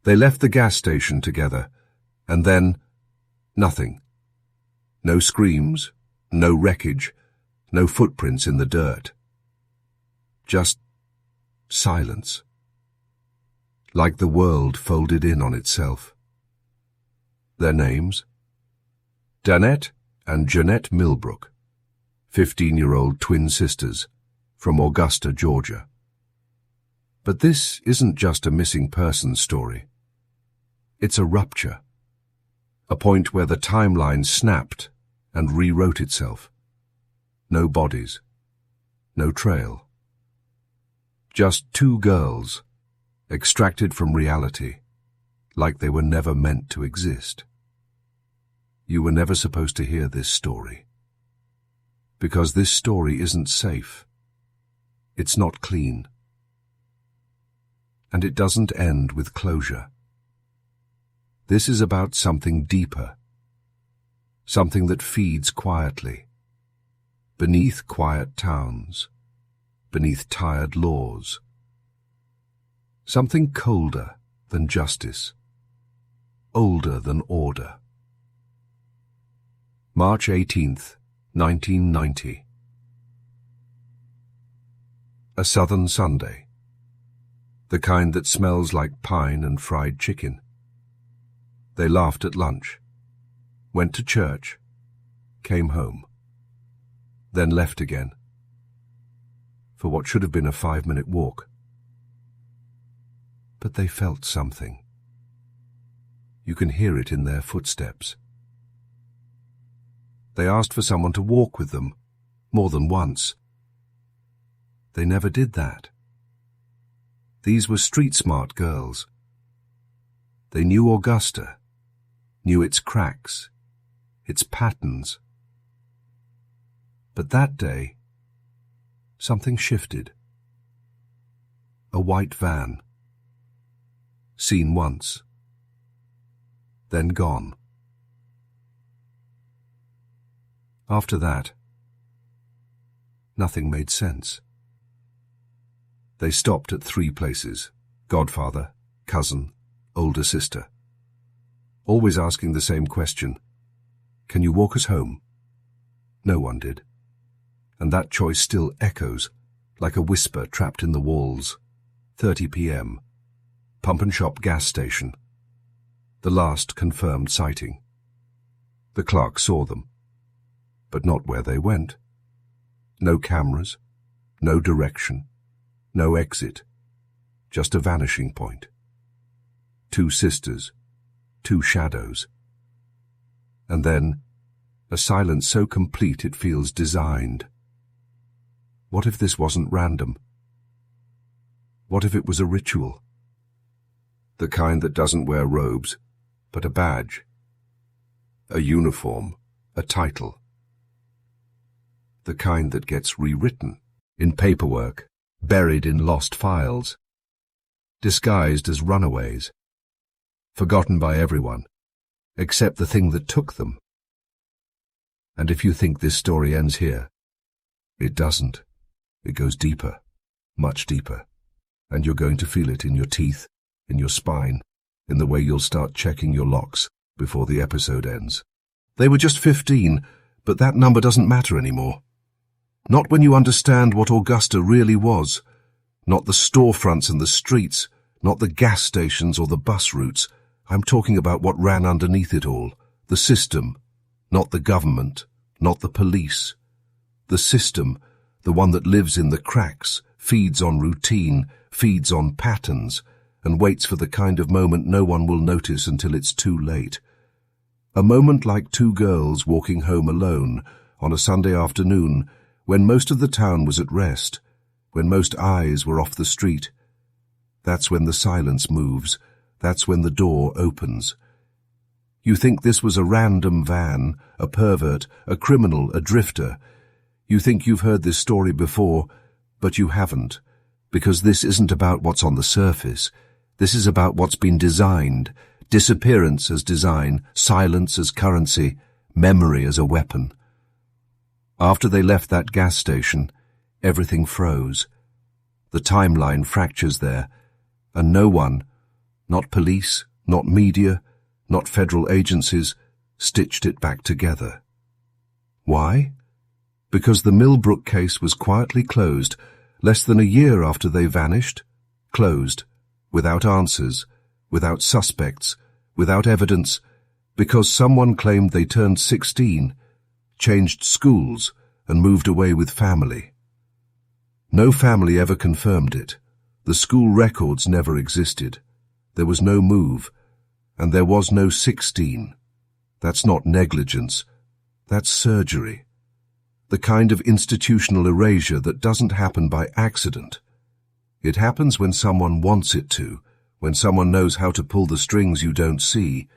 They left the gas station together, and then nothing. No screams, no wreckage, no footprints in the dirt. Just silence. Like the world folded in on itself. Their names? Dannette and Jeannette Millbrook, 15-year-old twin sisters from Augusta, Georgia. But this isn't just a missing person story. It's a rupture. A point where the timeline snapped and rewrote itself. No bodies. No trail. Just two girls, extracted from reality, like they were never meant to exist. You were never supposed to hear this story. Because this story isn't safe. It's not clean. And it doesn't end with closure. This is about something deeper. Something that feeds quietly. Beneath quiet towns. Beneath tired laws. Something colder than justice. Older than order. March 18th, 1990. A southern Sunday. The kind that smells like pine and fried chicken. They laughed at lunch, went to church, came home, then left again, for what should have been a 5-minute walk. But they felt something. You can hear it in their footsteps. They asked for someone to walk with them, more than once. They never did that. These were street-smart girls. They knew Augusta, knew its cracks, its patterns. But that day, something shifted. A white van. Seen once. Then gone. After that, nothing made sense. They stopped at 3 places: godfather, cousin, older sister. Always asking the same question: can you walk us home? No one did. And that choice still echoes, like a whisper trapped in the walls. 30 p.m. Pump and Shop gas station. The last confirmed sighting. The clerk saw them, but not where they went. No cameras, no direction, no exit, just a vanishing point. 2 sisters, 2 shadows. And then, a silence so complete it feels designed. What if this wasn't random? What if it was a ritual? The kind that doesn't wear robes, but a badge. A uniform, a title. The kind that gets rewritten, in paperwork, buried in lost files. Disguised as runaways. Forgotten by everyone, except the thing that took them. And if you think this story ends here, it doesn't. It goes deeper, much deeper, and you're going to feel it in your teeth, in your spine, in the way you'll start checking your locks before the episode ends. They were just 15, but that number doesn't matter anymore. Not when you understand what Augusta really was. Not the storefronts and the streets, not the gas stations or the bus routes. I'm talking about what ran underneath it all. The system, not the government, not the police. The system, the one that lives in the cracks, feeds on routine, feeds on patterns, and waits for the kind of moment no one will notice until it's too late. A moment like 2 girls walking home alone on a Sunday afternoon when most of the town was at rest, when most eyes were off the street. That's when the silence moves. That's when the door opens. You think this was a random van, a pervert, a criminal, a drifter. You think you've heard this story before, but you haven't, because this isn't about what's on the surface. This is about what's been designed. Disappearance as design, silence as currency, memory as a weapon. After they left that gas station, everything froze. The timeline fractures there, and no one, Not police, not media, not federal agencies, stitched it back together. Why? Because the Millbrook case was quietly closed less than a year after they vanished. Closed, without answers, without suspects, without evidence, because someone claimed they turned 16, changed schools, and moved away with family. No family ever confirmed it. The school records never existed. There was no move, and there was no 16. That's not negligence. That's surgery. The kind of institutional erasure that doesn't happen by accident. It happens when someone wants it to, when someone knows how to pull the strings you don't see.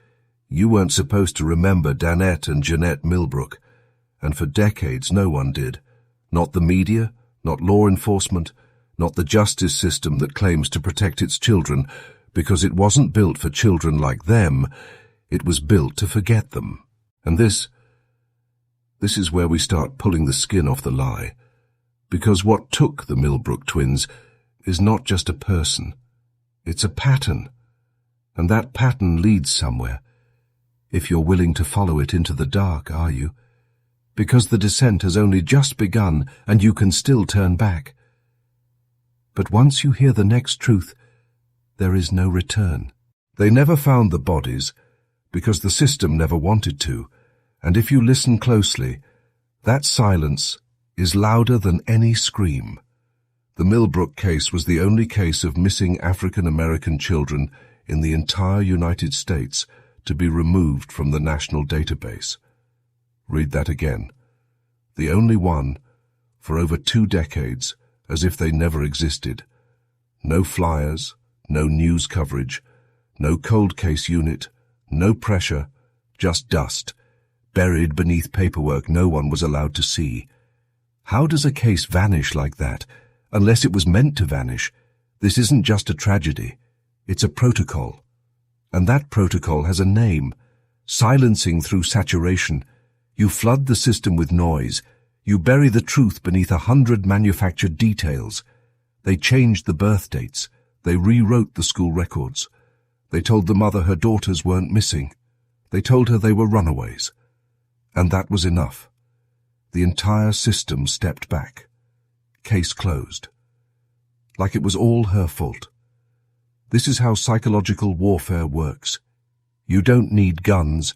You weren't supposed to remember Dannette and Jeannette Millbrook, and for decades no one did. Not the media, not law enforcement, not the justice system that claims to protect its children, because it wasn't built for children like them, it was built to forget them. And this is where we start pulling the skin off the lie, because what took the Millbrook twins is not just a person, it's a pattern, and that pattern leads somewhere, if you're willing to follow it into the dark, are you? Because the descent has only just begun and you can still turn back. But once you hear the next truth, there is no return. They never found the bodies because the system never wanted to, and if you listen closely, that silence is louder than any scream. The Millbrook case was the only case of missing African American children in the entire United States to be removed from the national database. Read that again. The only one for over 2 decades, as if they never existed. No flyers, no news coverage, no cold case unit, no pressure, just dust, buried beneath paperwork no one was allowed to see. How does a case vanish like that, unless it was meant to vanish? This isn't just a tragedy, it's a protocol. And that protocol has a name, silencing through saturation. You flood the system with noise. You bury the truth beneath 100 manufactured details. They changed the birth dates. They rewrote the school records. They told the mother her daughters weren't missing. They told her they were runaways. And that was enough. The entire system stepped back. Case closed. Like it was all her fault. This is how psychological warfare works. You don't need guns.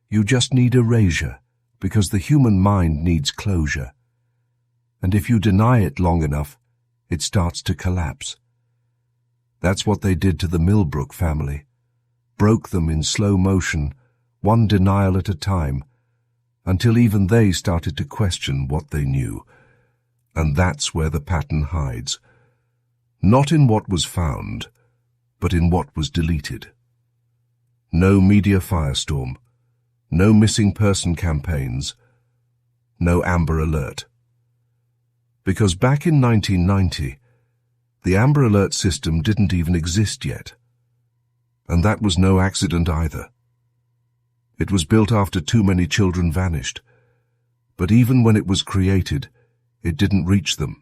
You just need erasure, because the human mind needs closure. And if you deny it long enough, it starts to collapse. That's what they did to the Millbrook family. Broke them in slow motion, one denial at a time, until even they started to question what they knew. And that's where the pattern hides. Not in what was found, but in what was deleted. No media firestorm, no missing person campaigns, no Amber Alert. Because back in 1990, the Amber Alert system didn't even exist yet. And that was no accident either. It was built after too many children vanished. But even when it was created, it didn't reach them,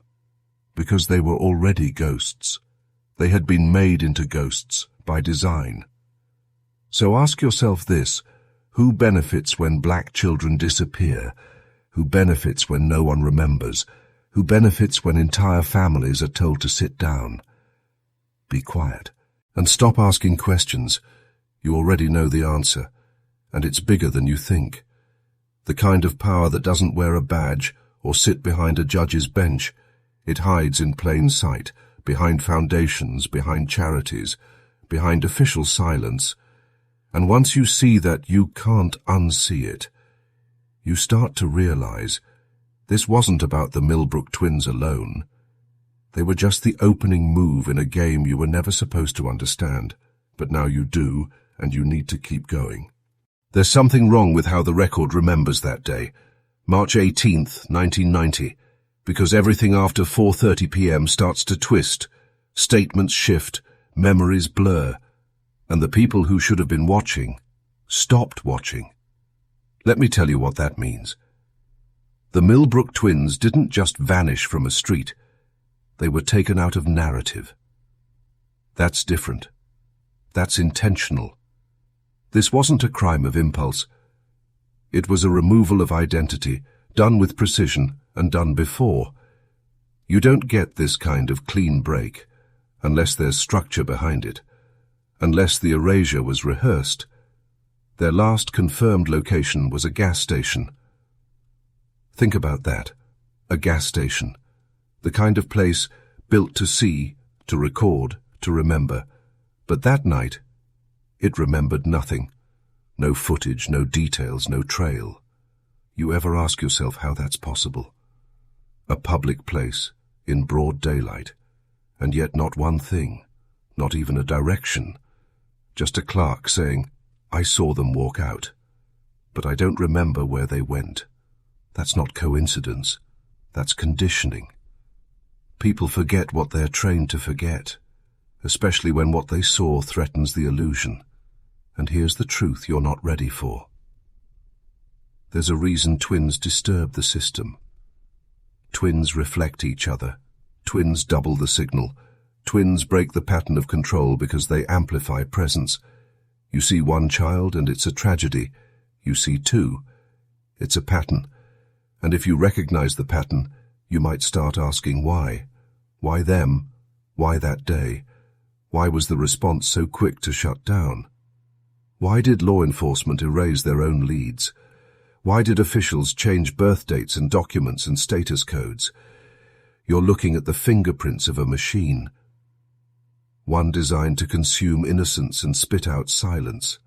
because they were already ghosts. They had been made into ghosts by design. So ask yourself this: who benefits when black children disappear? Who benefits when no one remembers? Who benefits when entire families are told to sit down? Be quiet and stop asking questions. You already know the answer, and it's bigger than you think. The kind of power that doesn't wear a badge or sit behind a judge's bench. It hides in plain sight, behind foundations, behind charities, behind official silence. And once you see that, you can't unsee it. You start to realize this wasn't about the Millbrook twins alone. They were just the opening move in a game you were never supposed to understand, but now you do, and you need to keep going. There's something wrong with how the record remembers that day, March 18th, 1990, because everything after 4:30 p.m. starts to twist, statements shift, memories blur, and the people who should have been watching stopped watching. Let me tell you what that means. The Millbrook twins didn't just vanish from a street. They were taken out of narrative. That's different. That's intentional. This wasn't a crime of impulse. It was a removal of identity, done with precision and done before. You don't get this kind of clean break unless there's structure behind it, unless the erasure was rehearsed. Their last confirmed location was a gas station. Think about that. A gas station. The kind of place built to see, to record, to remember. But that night, it remembered nothing. No footage, no details, no trail. You ever ask yourself how that's possible? A public place, in broad daylight, and yet not one thing, not even a direction. Just a clerk saying, "I saw them walk out, but I don't remember where they went." That's not coincidence. That's conditioning. People forget what they're trained to forget, especially when what they saw threatens the illusion. And here's the truth you're not ready for. There's a reason twins disturb the system. Twins reflect each other. Twins double the signal. Twins break the pattern of control because they amplify presence. You see one child and it's a tragedy. You see two. It's a pattern. And if you recognize the pattern, you might start asking why. Why them? Why that day? Why was the response so quick to shut down? Why did law enforcement erase their own leads? Why did officials change birth dates and documents and status codes? You're looking at the fingerprints of a machine. One designed to consume innocence and spit out silence.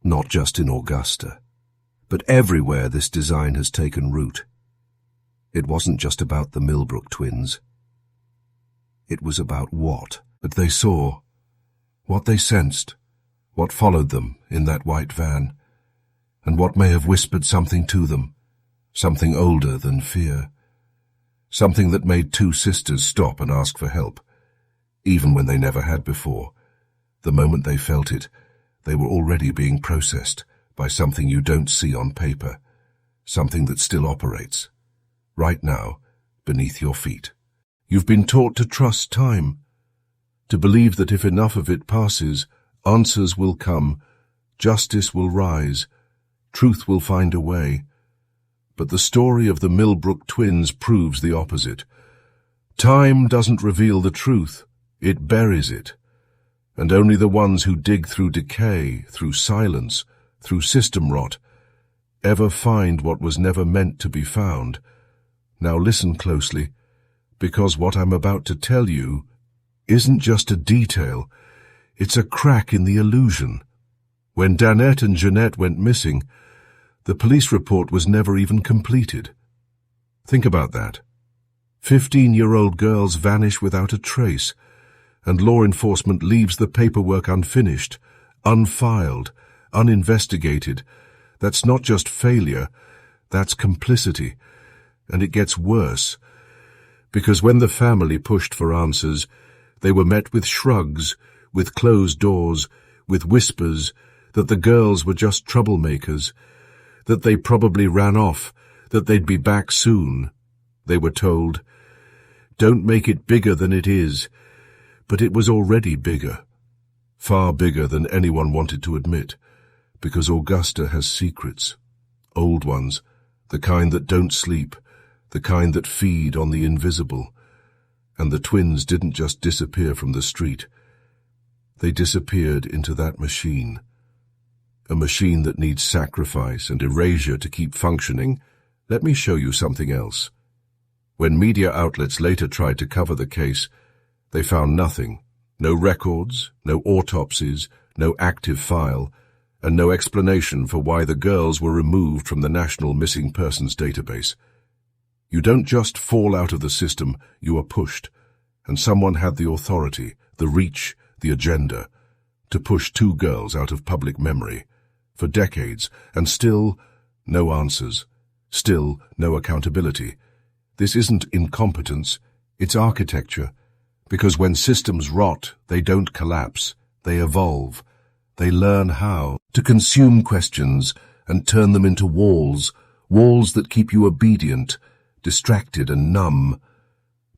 Not just in Augusta, but everywhere this design has taken root. It wasn't just about the Millbrook twins. It was about what they saw, what they sensed, what followed them in that white van, and what may have whispered something to them, something older than fear, something that made two sisters stop and ask for help, even when they never had before. The moment they felt it, they were already being processed by something you don't see on paper, something that still operates, right now, beneath your feet. You've been taught to trust time, to believe that if enough of it passes, answers will come, justice will rise, truth will find a way. But the story of the Millbrook twins proves the opposite. Time doesn't reveal the truth, it buries it. And only the ones who dig through decay, through silence, through system rot, ever find what was never meant to be found. Now listen closely, because what I'm about to tell you isn't just a detail, it's a crack in the illusion. When Dannette and Jeannette went missing, the police report was never even completed. Think about that. 15-year-old girls vanish without a trace, and law enforcement leaves the paperwork unfinished, unfiled, uninvestigated. That's not just failure, that's complicity. And it gets worse, because when the family pushed for answers, they were met with shrugs, with closed doors, with whispers that the girls were just troublemakers, that they probably ran off, that they'd be back soon. They were told, "Don't make it bigger than it is." But it was already bigger, far bigger than anyone wanted to admit, because Augusta has secrets, old ones, the kind that don't sleep, the kind that feed on the invisible. And the twins didn't just disappear from the street. They disappeared into that machine. A machine that needs sacrifice and erasure to keep functioning. Let me show you something else. When media outlets later tried to cover the case, they found nothing. No records, no autopsies, no active file, and no explanation for why the girls were removed from the National Missing Persons database. You don't just fall out of the system, you are pushed. And someone had the authority, the reach, the agenda, to push two girls out of public memory for decades, and still no answers, still no accountability. This isn't incompetence, it's architecture, because when systems rot, they don't collapse, they evolve. They learn how to consume questions and turn them into walls, walls that keep you obedient, distracted and numb.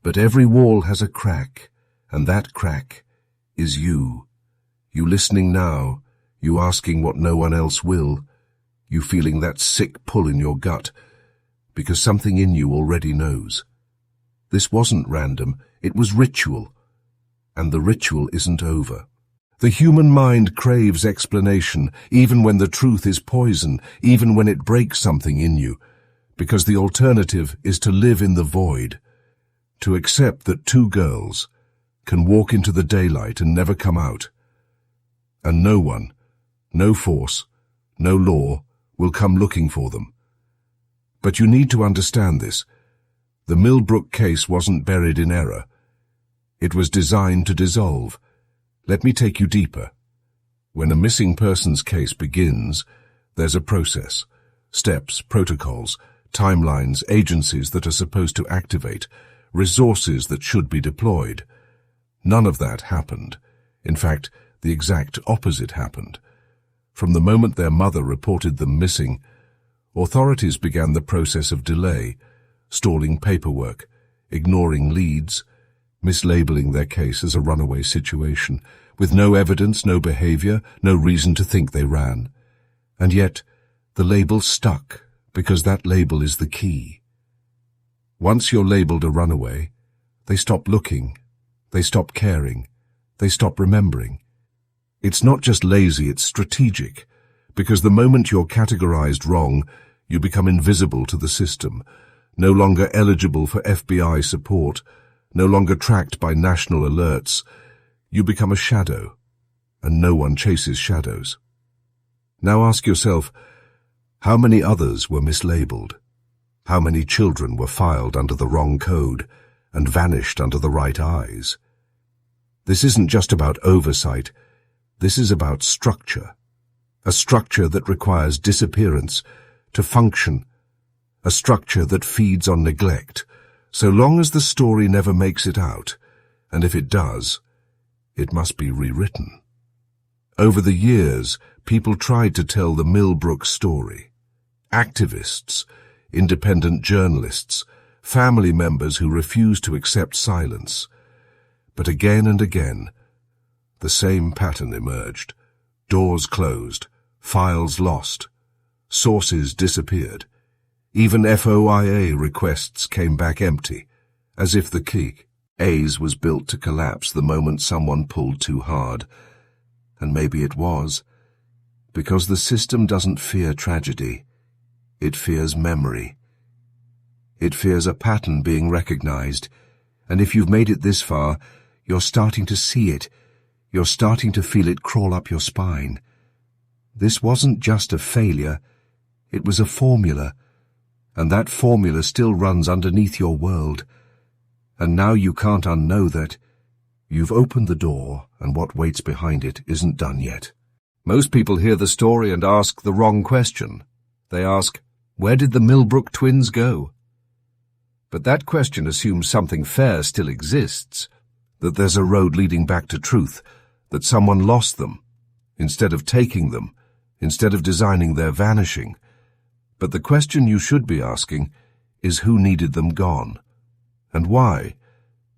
But every wall has a crack, and that crack is you. You listening now, you asking what no one else will, you feeling that sick pull in your gut, because something in you already knows. This wasn't random, it was ritual, and the ritual isn't over. The human mind craves explanation, even when the truth is poison, even when it breaks something in you, because the alternative is to live in the void, to accept that two girls can walk into the daylight and never come out, and no one, no force, no law will come looking for them. But you need to understand this. The Millbrook case wasn't buried in error. It was designed to dissolve. Let me take you deeper. When a missing persons case begins, there's a process, steps, protocols, timelines, agencies that are supposed to activate, resources that should be deployed. None of that happened. In fact, the exact opposite happened. From the moment their mother reported them missing, authorities began the process of delay, stalling paperwork, ignoring leads, mislabeling their case as a runaway situation, with no evidence, no behavior, no reason to think they ran. And yet, the label stuck, because that label is the key. Once you're labeled a runaway, they stop looking, they stop caring, they stop remembering. It's not just lazy, it's strategic, because the moment you're categorized wrong, you become invisible to the system, no longer eligible for FBI support, no longer tracked by national alerts. You become a shadow, and no one chases shadows. Now ask yourself, how many others were mislabeled? How many children were filed under the wrong code and vanished under the right eyes? This isn't just about oversight. This is about structure. A structure that requires disappearance to function. A structure that feeds on neglect, so long as the story never makes it out, and if it does, it must be rewritten. Over the years, people tried to tell the Millbrook story. Activists, independent journalists, family members who refused to accept silence. But again and again, the same pattern emerged. Doors closed, files lost, sources disappeared. Even FOIA requests came back empty, as if the key A's was built to collapse the moment someone pulled too hard. And maybe it was, because the system doesn't fear tragedy. It fears memory. It fears a pattern being recognized, and if you've made it this far, you're starting to see it. You're starting to feel it crawl up your spine. This wasn't just a failure, it was a formula, and that formula still runs underneath your world. And now you can't unknow that. You've opened the door, and what waits behind it isn't done yet. Most people hear the story and ask the wrong question. They ask, where did the Millbrook twins go? But that question assumes something fair still exists, that there's a road leading back to truth, that someone lost them, instead of taking them, instead of designing their vanishing. But the question you should be asking is who needed them gone, and why?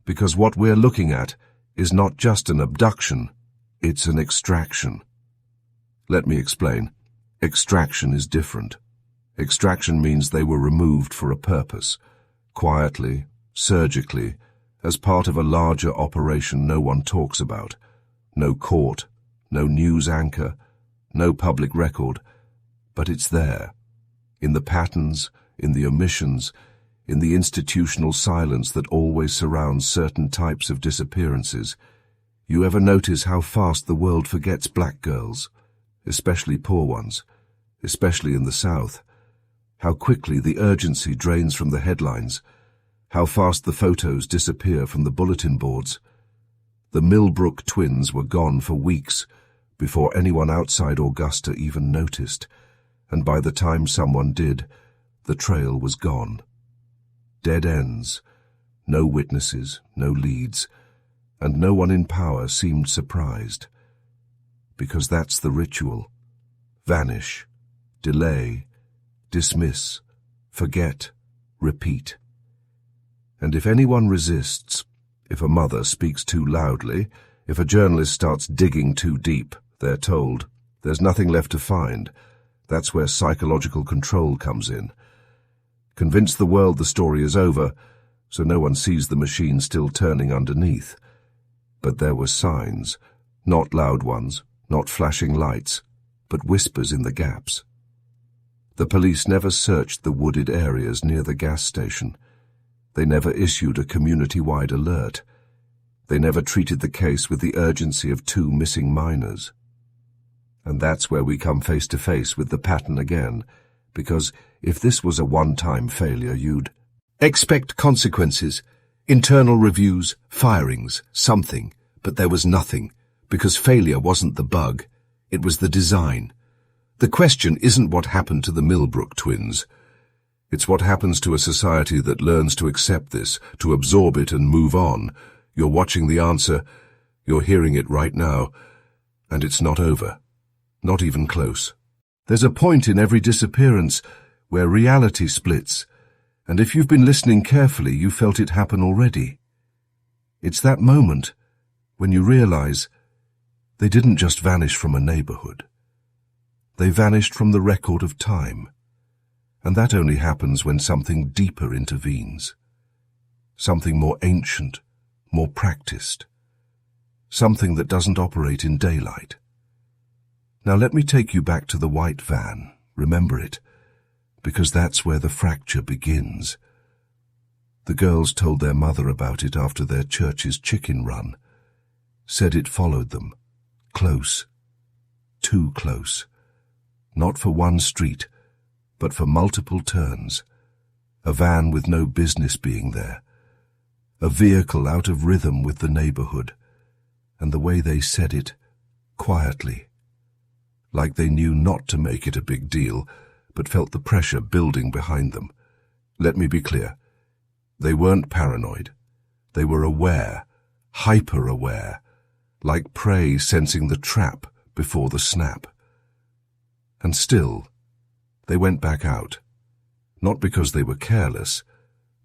Because what we're looking at is not just an abduction, it's an extraction. Let me explain. Extraction is different. Extraction means they were removed for a purpose, quietly, surgically, as part of a larger operation no one talks about. No court, no news anchor, no public record, but it's there, in the patterns, in the omissions, in the institutional silence that always surrounds certain types of disappearances. You ever notice how fast the world forgets black girls, especially poor ones, especially in the South? How quickly the urgency drains from the headlines, how fast the photos disappear from the bulletin boards. The Millbrook twins were gone for weeks before anyone outside Augusta even noticed, and by the time someone did, the trail was gone. Dead ends, no witnesses, no leads, and no one in power seemed surprised. Because that's the ritual. Vanish, delay, dismiss, forget, repeat. And if anyone resists, if a mother speaks too loudly, If a journalist starts digging too deep, they're told, there's nothing left to find. That's where psychological control comes in. Convince the world the story is over, so no one sees the machine still turning underneath. But there were signs, not loud ones, not flashing lights, but whispers in the gaps. The police never searched the wooded areas near the gas station. They never issued a community-wide alert. They never treated the case with the urgency of 2 missing miners. And that's where we come face to face with the pattern again, because if this was a one-time failure, you'd expect consequences, internal reviews, firings, something, but there was nothing, because failure wasn't the bug, it was the design. The question isn't what happened to the Millbrook twins. It's what happens to a society that learns to accept this, to absorb it and move on. You're watching the answer, you're hearing it right now, and it's not over. Not even close. There's a point in every disappearance where reality splits, and if you've been listening carefully, you felt it happen already. It's that moment when you realize they didn't just vanish from a neighborhood. They vanished from the record of time, and that only happens when something deeper intervenes. Something more ancient, more practiced. Something that doesn't operate in daylight. Now let me take you back to the white van, remember it, because that's where the fracture begins. The girls told their mother about it after their church's chicken run, said it followed them, close, too close, not for one street, but for multiple turns, a van with no business being there, a vehicle out of rhythm with the neighborhood, and the way they said it, quietly, like they knew not to make it a big deal, but felt the pressure building behind them. Let me be clear. They weren't paranoid. They were aware, hyper-aware, like prey sensing the trap before the snap. And still, they went back out, not because they were careless,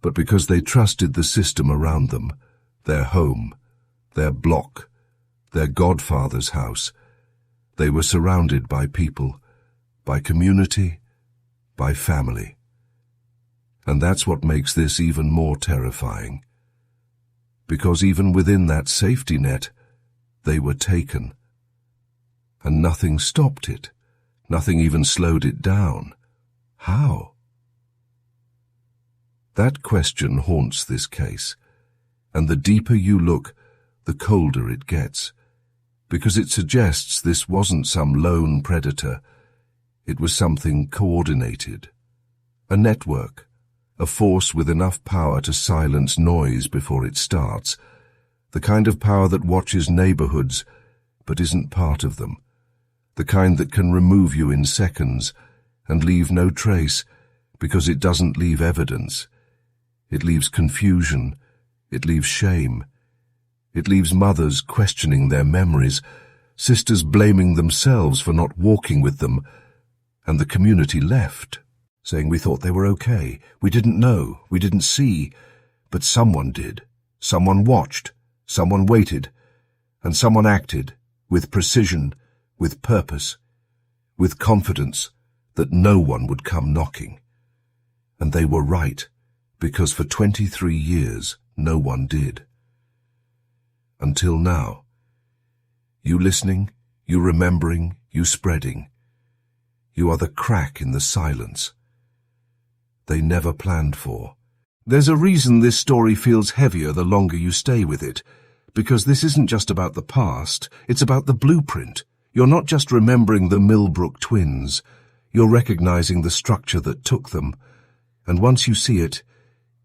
but because they trusted the system around them, their home, their block, their godfather's house. They were surrounded by people, by community, by family. And that's what makes this even more terrifying. Because even within that safety net, they were taken. And nothing stopped it. Nothing even slowed it down. How? That question haunts this case, and the deeper you look, the colder it gets. Because it suggests this wasn't some lone predator. It was something coordinated. A network, a force with enough power to silence noise before it starts. The kind of power that watches neighborhoods, but isn't part of them. The kind that can remove you in seconds and leave no trace, because it doesn't leave evidence. It leaves confusion. It leaves shame. It leaves mothers questioning their memories, sisters blaming themselves for not walking with them, and the community left, saying we thought they were okay, we didn't know, we didn't see, but someone did, someone watched, someone waited, and someone acted, with precision, with purpose, with confidence that no one would come knocking. And they were right, because for 23 years no one did. Until now. You listening, you remembering, you spreading. You are the crack in the silence. They never planned for. There's a reason this story feels heavier the longer you stay with it, because this isn't just about the past, it's about the blueprint. You're not just remembering the Millbrook twins, you're recognizing the structure that took them, and once you see it,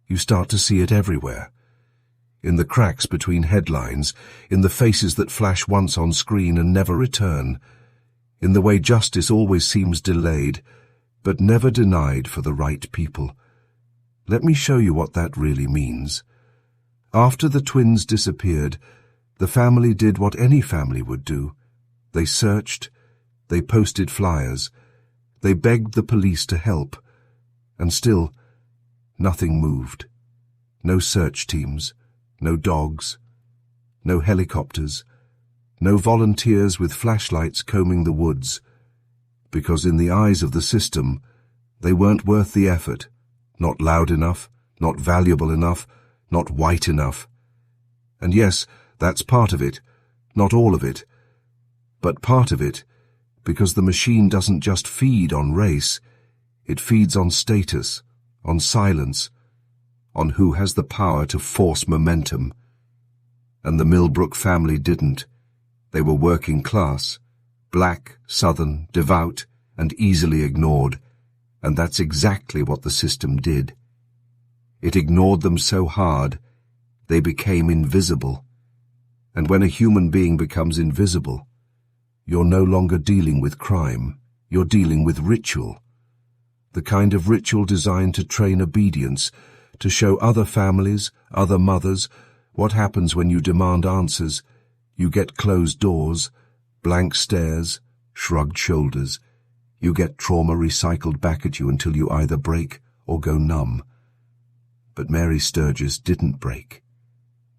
you start to see it everywhere. In the cracks between headlines, in the faces that flash once on screen and never return, in the way justice always seems delayed, but never denied for the right people. Let me show you what that really means. After the twins disappeared, the family did what any family would do. They searched, they posted flyers, they begged the police to help, and still, nothing moved. No search teams. No dogs, no helicopters, No volunteers with flashlights combing the woods, because in the eyes of the system, they weren't worth the effort, not loud enough, not valuable enough, not white enough. And yes, that's part of it, not all of it, but part of it, because the machine doesn't just feed on race, it feeds on status, on silence, on who has the power to force momentum. And the Millbrook family didn't. They were working class, black, southern, devout, and easily ignored, and that's exactly what the system did. It ignored them so hard, they became invisible. And when a human being becomes invisible, you're no longer dealing with crime, you're dealing with ritual. The kind of ritual designed to train obedience, to show other families, other mothers, what happens when you demand answers. You get closed doors, blank stares, shrugged shoulders. You get trauma recycled back at you until you either break or go numb. But Mary Sturgis didn't break.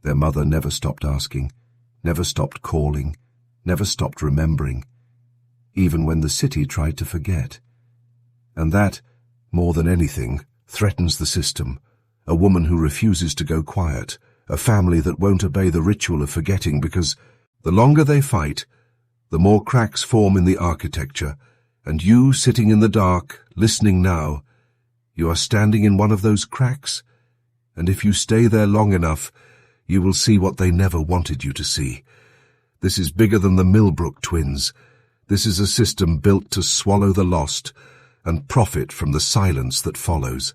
Their mother never stopped asking, never stopped calling, never stopped remembering, even when the city tried to forget. And that, more than anything, threatens the system. A woman who refuses to go quiet, a family that won't obey the ritual of forgetting, because the longer they fight, the more cracks form in the architecture, and you, sitting in the dark, listening now, you are standing in one of those cracks, and if you stay there long enough, you will see what they never wanted you to see. This is bigger than the Millbrook twins. This is a system built to swallow the lost and profit from the silence that follows.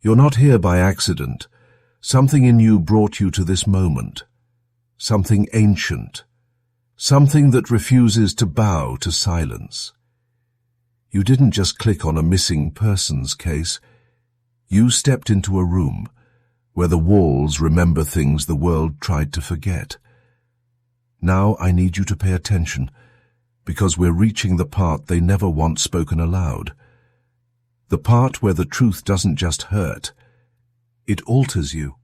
You're not here by accident. Something in you brought you to this moment. Something ancient. Something that refuses to bow to silence. You didn't just click on a missing persons case. You stepped into a room where the walls remember things the world tried to forget. Now I need you to pay attention, because we're reaching the part they never want spoken aloud. The part where the truth doesn't just hurt, it alters you.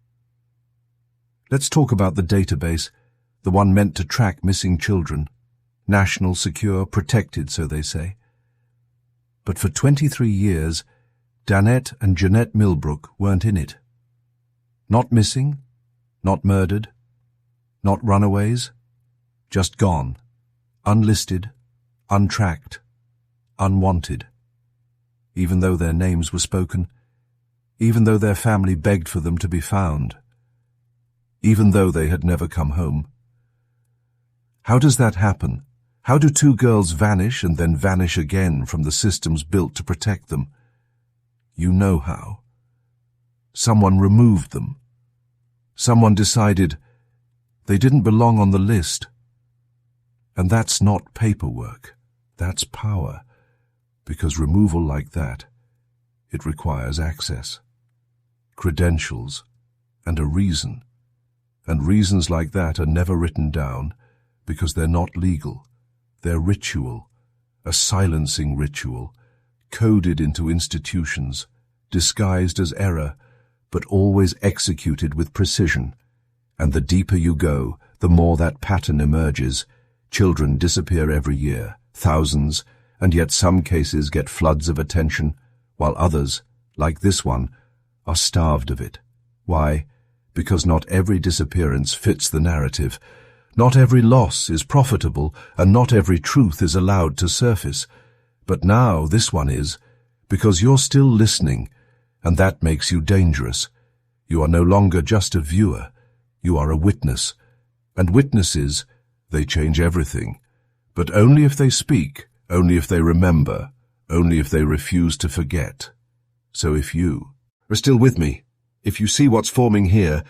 Let's talk about the database, the one meant to track missing children. National, secure, protected, so they say. But for 23 years, Dannette and Jeannette Millbrook weren't in it. Not missing, not murdered, not runaways, just gone, unlisted, untracked, unwanted. Even though their names were spoken, even though their family begged for them to be found, even though they had never come home. How does that happen? How do two girls vanish and then vanish again from the systems built to protect them? You know how. Someone removed them. Someone decided they didn't belong on the list. And that's not paperwork. That's power. Because removal like that, it requires access, credentials, and a reason. And reasons like that are never written down because they're not legal. They're ritual, a silencing ritual, coded into institutions, disguised as error, but always executed with precision. And the deeper you go, the more that pattern emerges. Children disappear every year, thousands, and yet some cases get floods of attention, while others, like this one, are starved of it. Why? Because not every disappearance fits the narrative. Not every loss is profitable, and not every truth is allowed to surface. But now this one is, because you're still listening, and that makes you dangerous. You are no longer just a viewer, you are a witness. And witnesses, they change everything. But only if they speak, only if they remember, only if they refuse to forget. So if you are still with me, if you see what's forming here,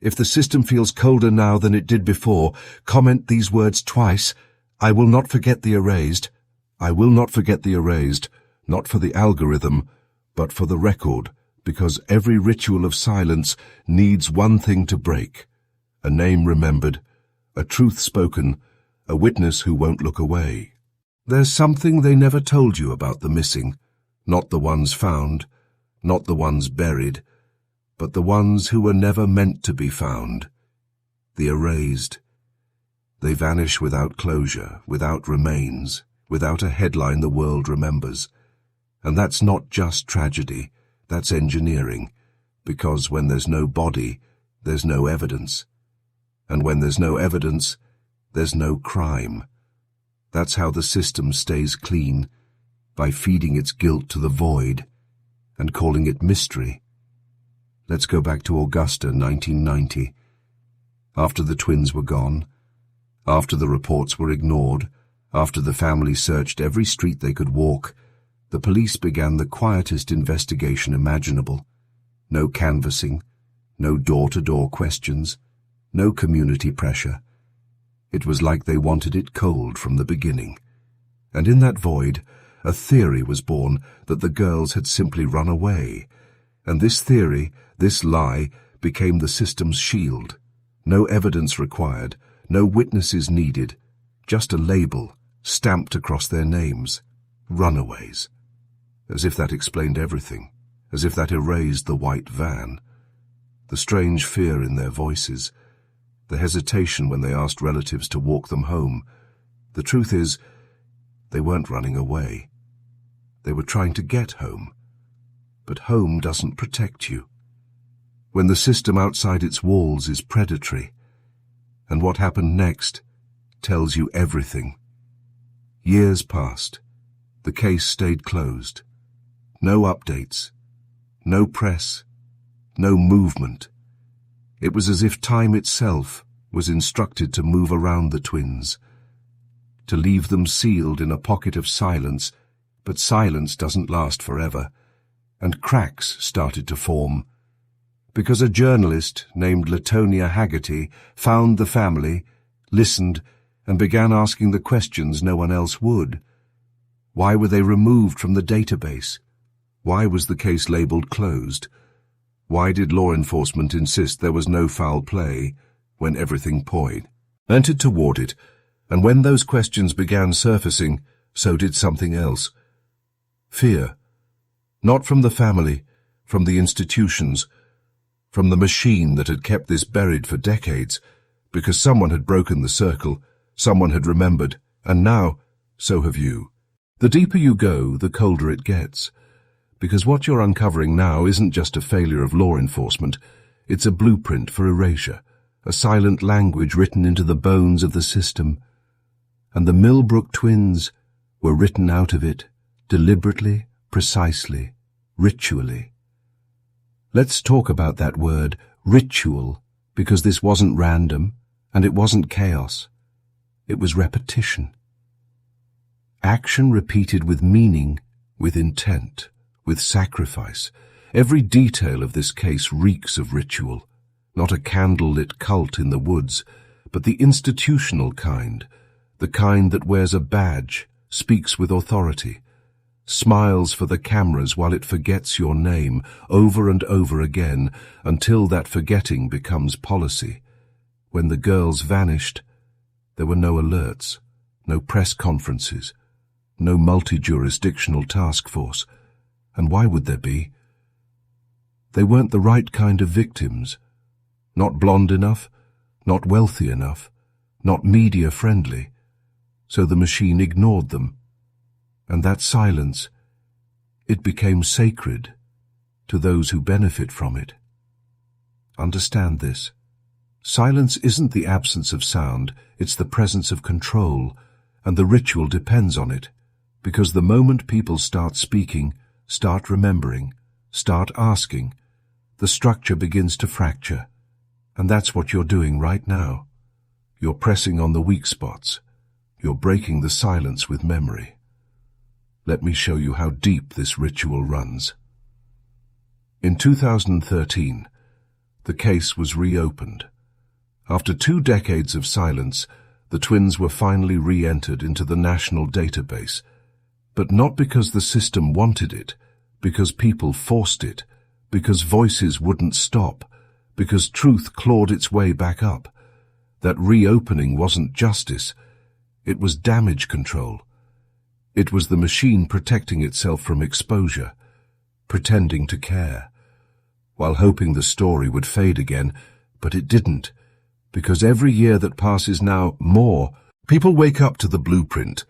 if the system feels colder now than it did before, comment these words twice. I will not forget the erased. I will not forget the erased, not for the algorithm, but for the record, because every ritual of silence needs one thing to break. A name remembered, a truth spoken, a witness who won't look away. There's something they never told you about the missing, not the ones found, not the ones buried, but the ones who were never meant to be found, the erased. They vanish without closure, without remains, without a headline the world remembers. And that's not just tragedy, that's engineering, because when there's no body, there's no evidence. And when there's no evidence, there's no crime. That's how the system stays clean, by feeding its guilt to the void and calling it mystery. Let's go back to Augusta, 1990. After the twins were gone, after the reports were ignored, after the family searched every street they could walk, the police began the quietest investigation imaginable. No canvassing, no door-to-door questions, no community pressure. It was like they wanted it cold from the beginning. And in that void, a theory was born that the girls had simply run away. And this theory, this lie, became the system's shield. No evidence required, no witnesses needed, just a label stamped across their names. Runaways. As if that explained everything, as if that erased the white van. The strange fear in their voices, the hesitation when they asked relatives to walk them home. The truth is, they weren't running away. They were trying to get home. But home doesn't protect you. When the system outside its walls is predatory, and what happened next tells you everything. Years passed. The case stayed closed. No updates. No press. No movement. It was as if time itself was instructed to move around the twins, to leave them sealed in a pocket of silence, but silence doesn't last forever, and cracks started to form. Because a journalist named Latonia Haggerty found the family, listened, and began asking the questions no one else would. Why were they removed from the database? Why was the case labeled closed? Why did law enforcement insist there was no foul play when everything pointed toward it? And when those questions began surfacing, so did something else. Fear. Not from the family, from the institutions, from the machine that had kept this buried for decades, because someone had broken the circle, someone had remembered, and now, so have you. The deeper you go, the colder it gets. Because what you're uncovering now isn't just a failure of law enforcement, it's a blueprint for erasure, a silent language written into the bones of the system. And the Millbrook twins were written out of it, deliberately, precisely, ritually. Let's talk about that word, ritual, because this wasn't random, and it wasn't chaos. It was repetition. Action repeated with meaning, with intent, with sacrifice. Every detail of this case reeks of ritual, not a candle-lit cult in the woods, but the institutional kind, the kind that wears a badge, speaks with authority, smiles for the cameras while it forgets your name over and over again until that forgetting becomes policy. When the girls vanished, there were no alerts, no press conferences, no multi-jurisdictional task force. And why would there be? They weren't the right kind of victims. Not blonde enough, not wealthy enough, not media-friendly. So the machine ignored them. And that silence, it became sacred to those who benefit from it. Understand this. Silence isn't the absence of sound, it's the presence of control, and the ritual depends on it, because the moment people start speaking, start remembering, start asking, the structure begins to fracture. And that's what you're doing right now. You're pressing on the weak spots. You're breaking the silence with memory. Let me show you how deep this ritual runs. In 2013, the case was reopened. After 2 decades of silence, the twins were finally re-entered into the national database, but not because the system wanted it, because people forced it, because voices wouldn't stop, because truth clawed its way back up. That reopening wasn't justice, it was damage control. It was the machine protecting itself from exposure, pretending to care, while hoping the story would fade again, but it didn't, Because every year that passes now, more people wake up to the blueprint.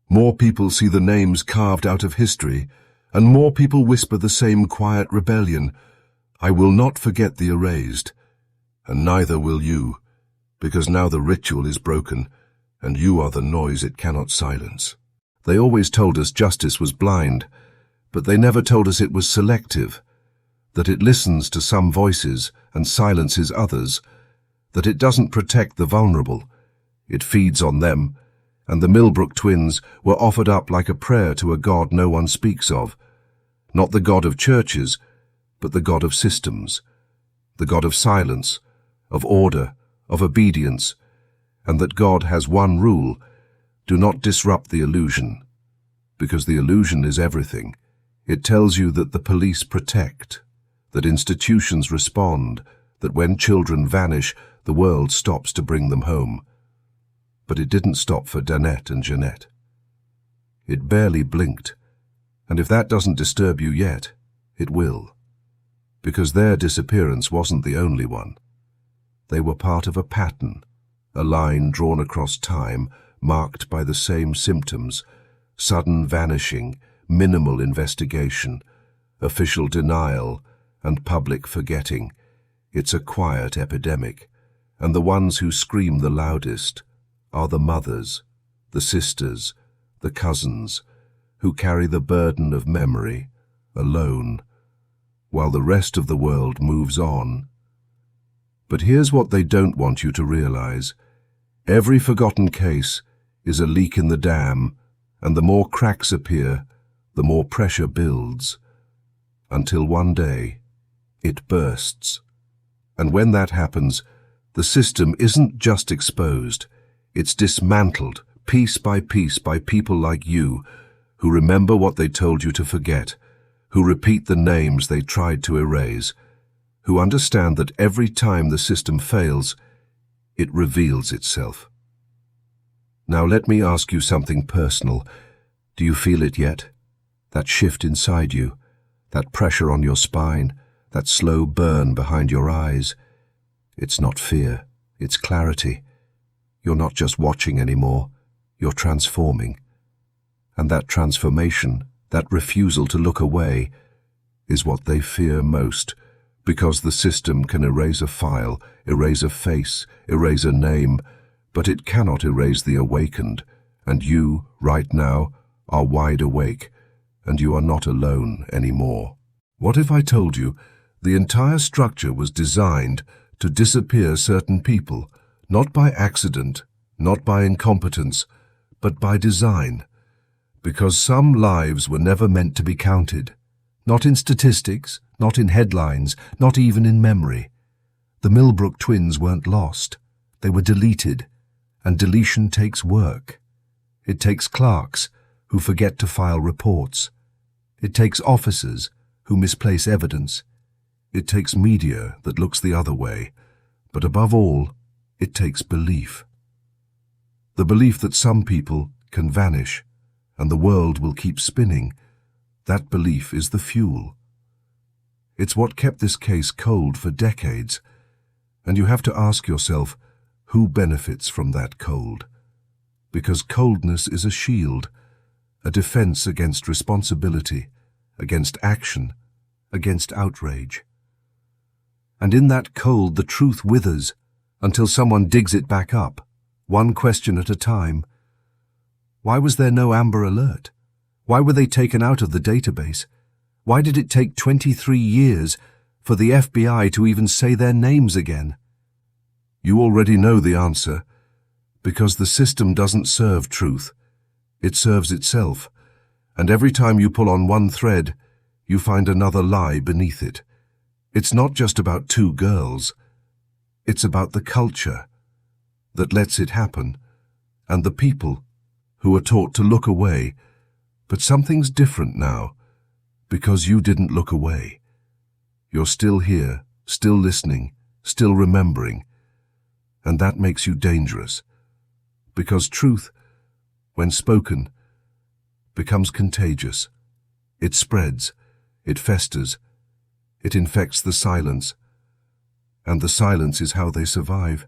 More people see the names carved out of history, and more people whisper the same quiet rebellion. I will not forget the erased, and neither will you, because now the ritual is broken, and you are the noise it cannot silence. They always told us justice was blind, but they never told us it was selective, that it listens to some voices and silences others, that it doesn't protect the vulnerable, it feeds on them, and the Millbrook twins were offered up like a prayer to a God no one speaks of, not the God of churches, but the God of systems, the God of silence, of order, of obedience, and that God has one rule: do not disrupt the illusion, because the illusion is everything. It tells you that the police protect, that institutions respond, that when children vanish, the world stops to bring them home. But it didn't stop for Dannette and Jeannette. It barely blinked, and if that doesn't disturb you yet, it will. Because their disappearance wasn't the only one. They were part of a pattern, a line drawn across time, marked by the same symptoms: sudden vanishing, minimal investigation, official denial, and public forgetting. It's a quiet epidemic, and the ones who scream the loudest are the mothers, the sisters, the cousins, who carry the burden of memory, alone, while the rest of the world moves on. But here's what they don't want you to realize. Every forgotten case is a leak in the dam, and the more cracks appear, the more pressure builds, until one day it bursts. And when that happens, the system isn't just exposed, it's dismantled piece by people like you, who remember what they told you to forget, who repeat the names they tried to erase, who understand that every time the system fails, it reveals itself. Now let me ask you something personal. Do you feel it yet? That shift inside you, that pressure on your spine, that slow burn behind your eyes? It's not fear, it's clarity. You're not just watching anymore, you're transforming. And that transformation, that refusal to look away, is what they fear most, because the system can erase a file, erase a face, erase a name, but it cannot erase the awakened, and you, right now, are wide awake, and you are not alone anymore. What if I told you the entire structure was designed to disappear certain people, not by accident, not by incompetence, but by design, because some lives were never meant to be counted, not in statistics, not in headlines, not even in memory. The Millbrook twins weren't lost, they were deleted, and deletion takes work. It takes clerks who forget to file reports. It takes officers who misplace evidence. It takes media that looks the other way, but above all, it takes belief. The belief that some people can vanish, and the world will keep spinning. That belief is the fuel. It's what kept this case cold for decades, and you have to ask yourself, who benefits from that cold? Because coldness is a shield, a defense against responsibility, against action, against outrage. And in that cold the truth withers until someone digs it back up, one question at a time. Why was there no Amber Alert? Why were they taken out of the database? Why did it take 23 years for the FBI to even say their names again? You already know the answer, because the system doesn't serve truth. It serves itself, and every time you pull on one thread, you find another lie beneath it. It's not just about two girls. It's about the culture that lets it happen, and the people who are taught to look away. But something's different now, because you didn't look away. You're still here, still listening, still remembering, and that makes you dangerous, because truth, when spoken, becomes contagious. It spreads, it festers, it infects the silence, and the silence is how they survive.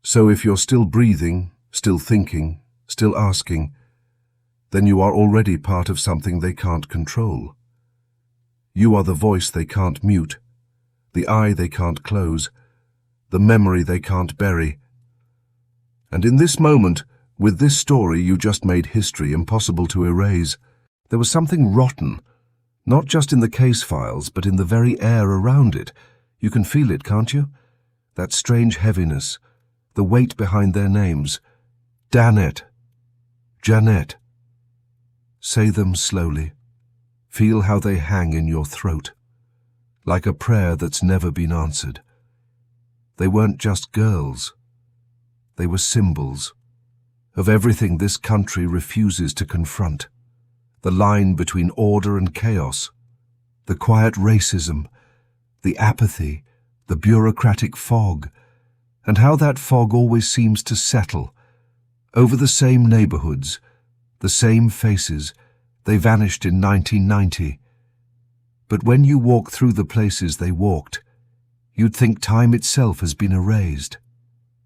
So if you're still breathing, still thinking, still asking, then you are already part of something they can't control. You are the voice they can't mute, the eye they can't close, the memory they can't bury. And in this moment, with this story, you just made history impossible to erase. There was something rotten, not just in the case files, but in the very air around it. You can feel it, can't you? That strange heaviness, the weight behind their names. Dannette, Jeannette. Say them slowly. Feel how they hang in your throat, like a prayer that's never been answered. They weren't just girls. They were symbols of everything this country refuses to confront. The line between order and chaos, the quiet racism, the apathy, the bureaucratic fog, and how that fog always seems to settle over the same neighborhoods, the same faces. They vanished in 1990. But when you walk through the places they walked, you'd think time itself has been erased.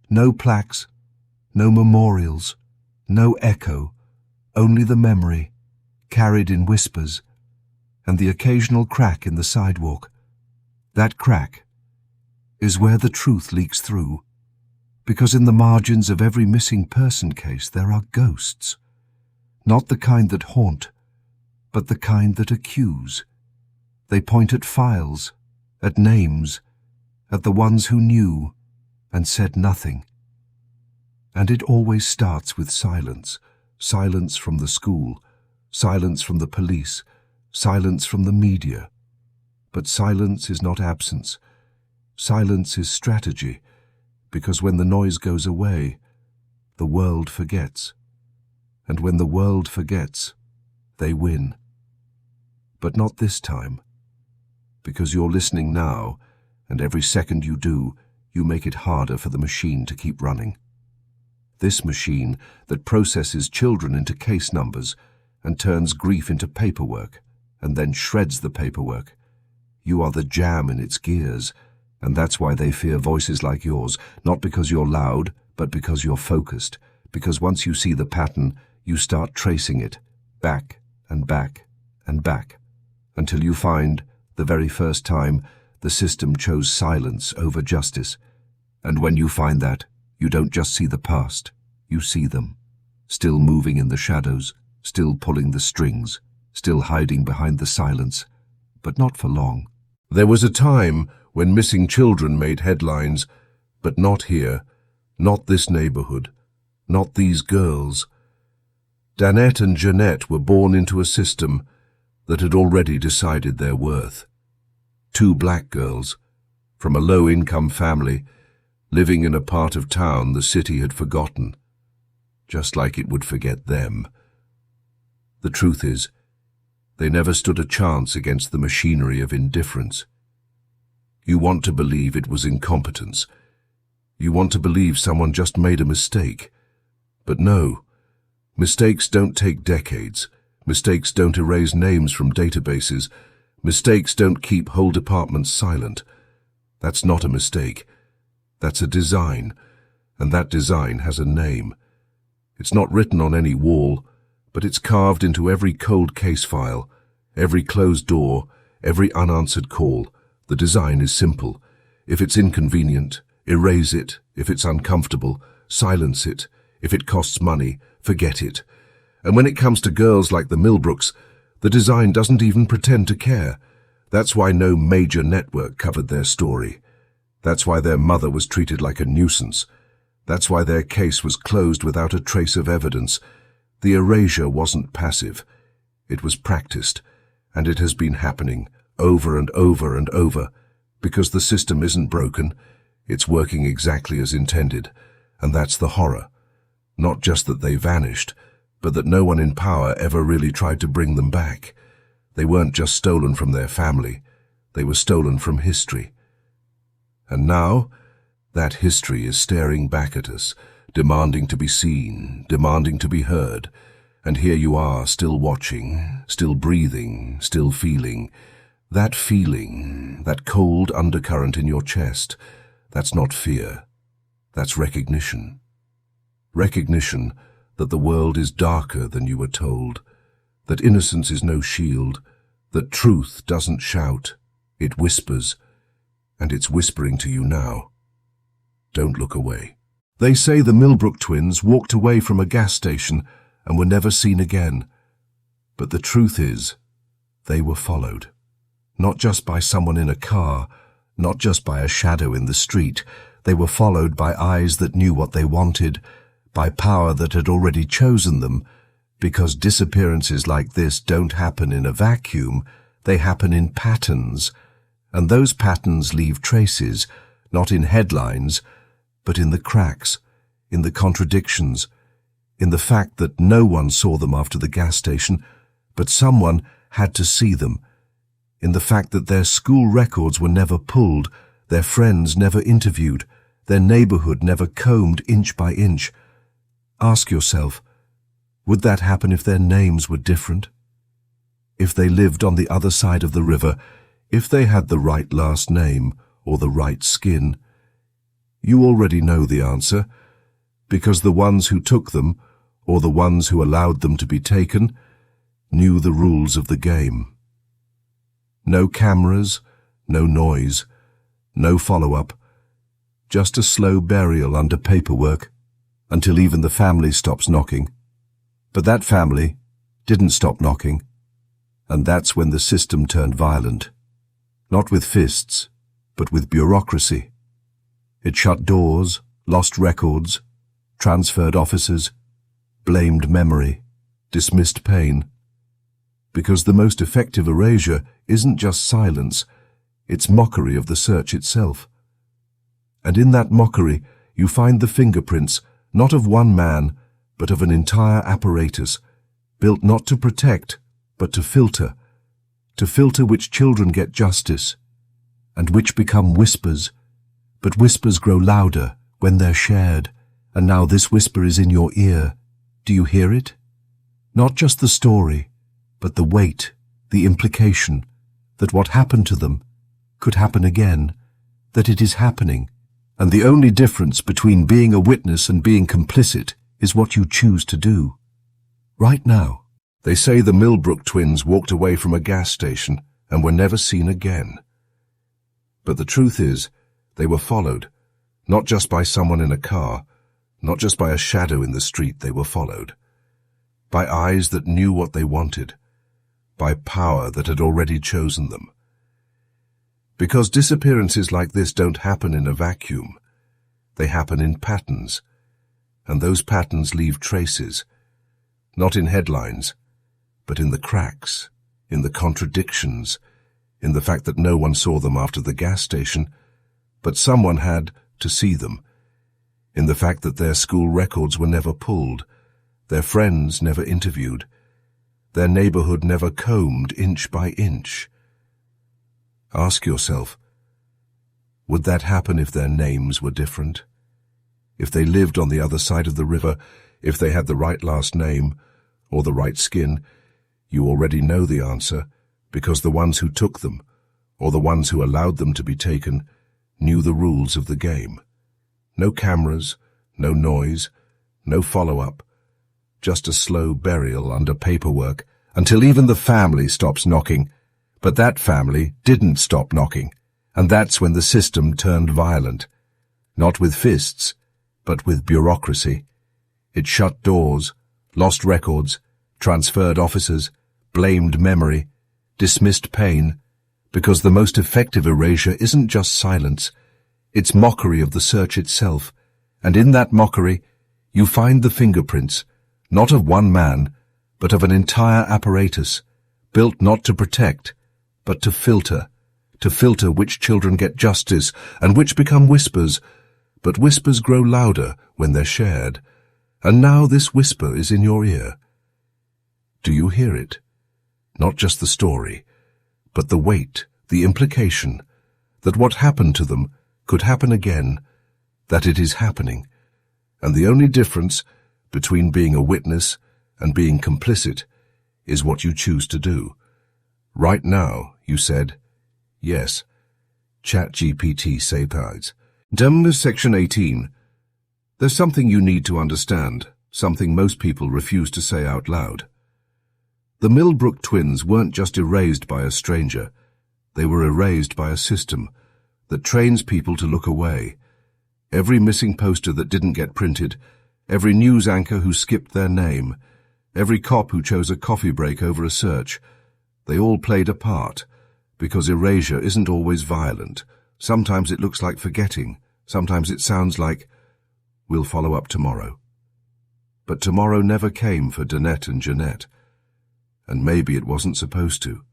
No plaques, no memorials, no echo, only the memory, carried in whispers, and the occasional crack in the sidewalk. That crack is where the truth leaks through, because in the margins of every missing person case there are ghosts, not the kind that haunt, but the kind that accuse. They point at files, at names, at the ones who knew and said nothing. And it always starts with silence. Silence from the school, silence from the police, silence from the media. But silence is not absence. Silence is strategy, because when the noise goes away, the world forgets. And when the world forgets, they win. But not this time, because you're listening now, and every second you do, you make it harder for the machine to keep running. This machine that processes children into case numbers and turns grief into paperwork and then shreds the paperwork. You are the jam in its gears, and that's why they fear voices like yours, not because you're loud, but because you're focused, because once you see the pattern, you start tracing it, back and back and back, until you find, the very first time, the system chose silence over justice. And when you find that, you don't just see the past, you see them, still moving in the shadows, still pulling the strings, still hiding behind the silence, but not for long. There was a time when missing children made headlines, but not here, not this neighborhood, not these girls. Dannette and Jeannette were born into a system that had already decided their worth. Two black girls, from a low-income family, living in a part of town the city had forgotten, just like it would forget them. The truth is, they never stood a chance against the machinery of indifference. You want to believe it was incompetence. You want to believe someone just made a mistake. But no, mistakes don't take decades. Mistakes don't erase names from databases. Mistakes don't keep whole departments silent. That's not a mistake. That's a design, and that design has a name. It's not written on any wall, but it's carved into every cold case file, every closed door, every unanswered call. The design is simple. If it's inconvenient, erase it. If it's uncomfortable, silence it. If it costs money, forget it. And when it comes to girls like the Millbrooks, the design doesn't even pretend to care. That's why no major network covered their story. That's why their mother was treated like a nuisance. That's why their case was closed without a trace of evidence. The erasure wasn't passive. It was practiced, and it has been happening over and over and over, because the system isn't broken. It's working exactly as intended, and that's the horror. Not just that they vanished, but that no one in power ever really tried to bring them back. They weren't just stolen from their family. They were stolen from history. And now, that history is staring back at us, demanding to be seen, demanding to be heard. And here you are, still watching, still breathing, still feeling. That feeling, that cold undercurrent in your chest, that's not fear. That's recognition. Recognition that the world is darker than you were told, that innocence is no shield, that truth doesn't shout, it whispers, and it's whispering to you now. Don't look away. They say the Millbrook twins walked away from a gas station and were never seen again. But the truth is, they were followed. Not just by someone in a car, not just by a shadow in the street. They were followed by eyes that knew what they wanted, by power that had already chosen them, because disappearances like this don't happen in a vacuum, they happen in patterns, and those patterns leave traces, not in headlines, but in the cracks, in the contradictions, in the fact that no one saw them after the gas station, but someone had to see them, in the fact that their school records were never pulled, their friends never interviewed, their neighborhood never combed inch by inch. Ask yourself, would that happen if their names were different? If they lived on the other side of the river, if they had the right last name or the right skin? You already know the answer, because the ones who took them, or the ones who allowed them to be taken, knew the rules of the game. No cameras, no noise, no follow-up, just a slow burial under paperwork, until even the family stops knocking. But that family didn't stop knocking, and that's when the system turned violent. Not with fists, but with bureaucracy. It shut doors, lost records, transferred officers, blamed memory, dismissed pain. Because the most effective erasure isn't just silence, it's mockery of the search itself. And in that mockery, you find the fingerprints, not of one man, but of an entire apparatus, built not to protect, but to filter which children get justice, and which become whispers, but whispers grow louder when they're shared, and now this whisper is in your ear. Do you hear it? Not just the story, but the weight, the implication, that what happened to them could happen again, that it is happening, and the only difference between being a witness and being complicit is what you choose to do. Right now, they say the Millbrook twins walked away from a gas station and were never seen again. But the truth is, they were followed, not just by someone in a car, not just by a shadow in the street. They were followed by eyes that knew what they wanted, by power that had already chosen them. Because disappearances like this don't happen in a vacuum. They happen in patterns, and those patterns leave traces, not in headlines, but in the cracks, in the contradictions, in the fact that no one saw them after the gas station, but someone had to see them, in the fact that their school records were never pulled, their friends never interviewed, their neighborhood never combed inch by inch. Ask yourself, would that happen if their names were different? If they lived on the other side of the river, if they had the right last name or the right skin? You already know the answer, because the ones who took them, or the ones who allowed them to be taken, knew the rules of the game. No cameras, no noise, no follow-up, just a slow burial under paperwork, until even the family stops knocking. But that family didn't stop knocking, and that's when the system turned violent. Not with fists, but with bureaucracy. It shut doors, lost records, transferred officers, blamed memory, dismissed pain, because the most effective erasure isn't just silence, it's mockery of the search itself, and in that mockery you find the fingerprints, not of one man, but of an entire apparatus, built not to protect, but to filter which children get justice and which become whispers, but whispers grow louder when they're shared, and now this whisper is in your ear. Do you hear it? Not just the story, but the weight, the implication, that what happened to them could happen again, that it is happening, and the only difference between being a witness and being complicit is what you choose to do. Right now, you said, yes, ChatGPT says. Section 18. There's something you need to understand, something most people refuse to say out loud. The Millbrook twins weren't just erased by a stranger. They were erased by a system that trains people to look away. Every missing poster that didn't get printed, every news anchor who skipped their name, every cop who chose a coffee break over a search, they all played a part, because erasure isn't always violent. Sometimes it looks like forgetting, sometimes it sounds like, "We'll follow up tomorrow." But tomorrow never came for Dannette and Jeannette, and maybe it wasn't supposed to.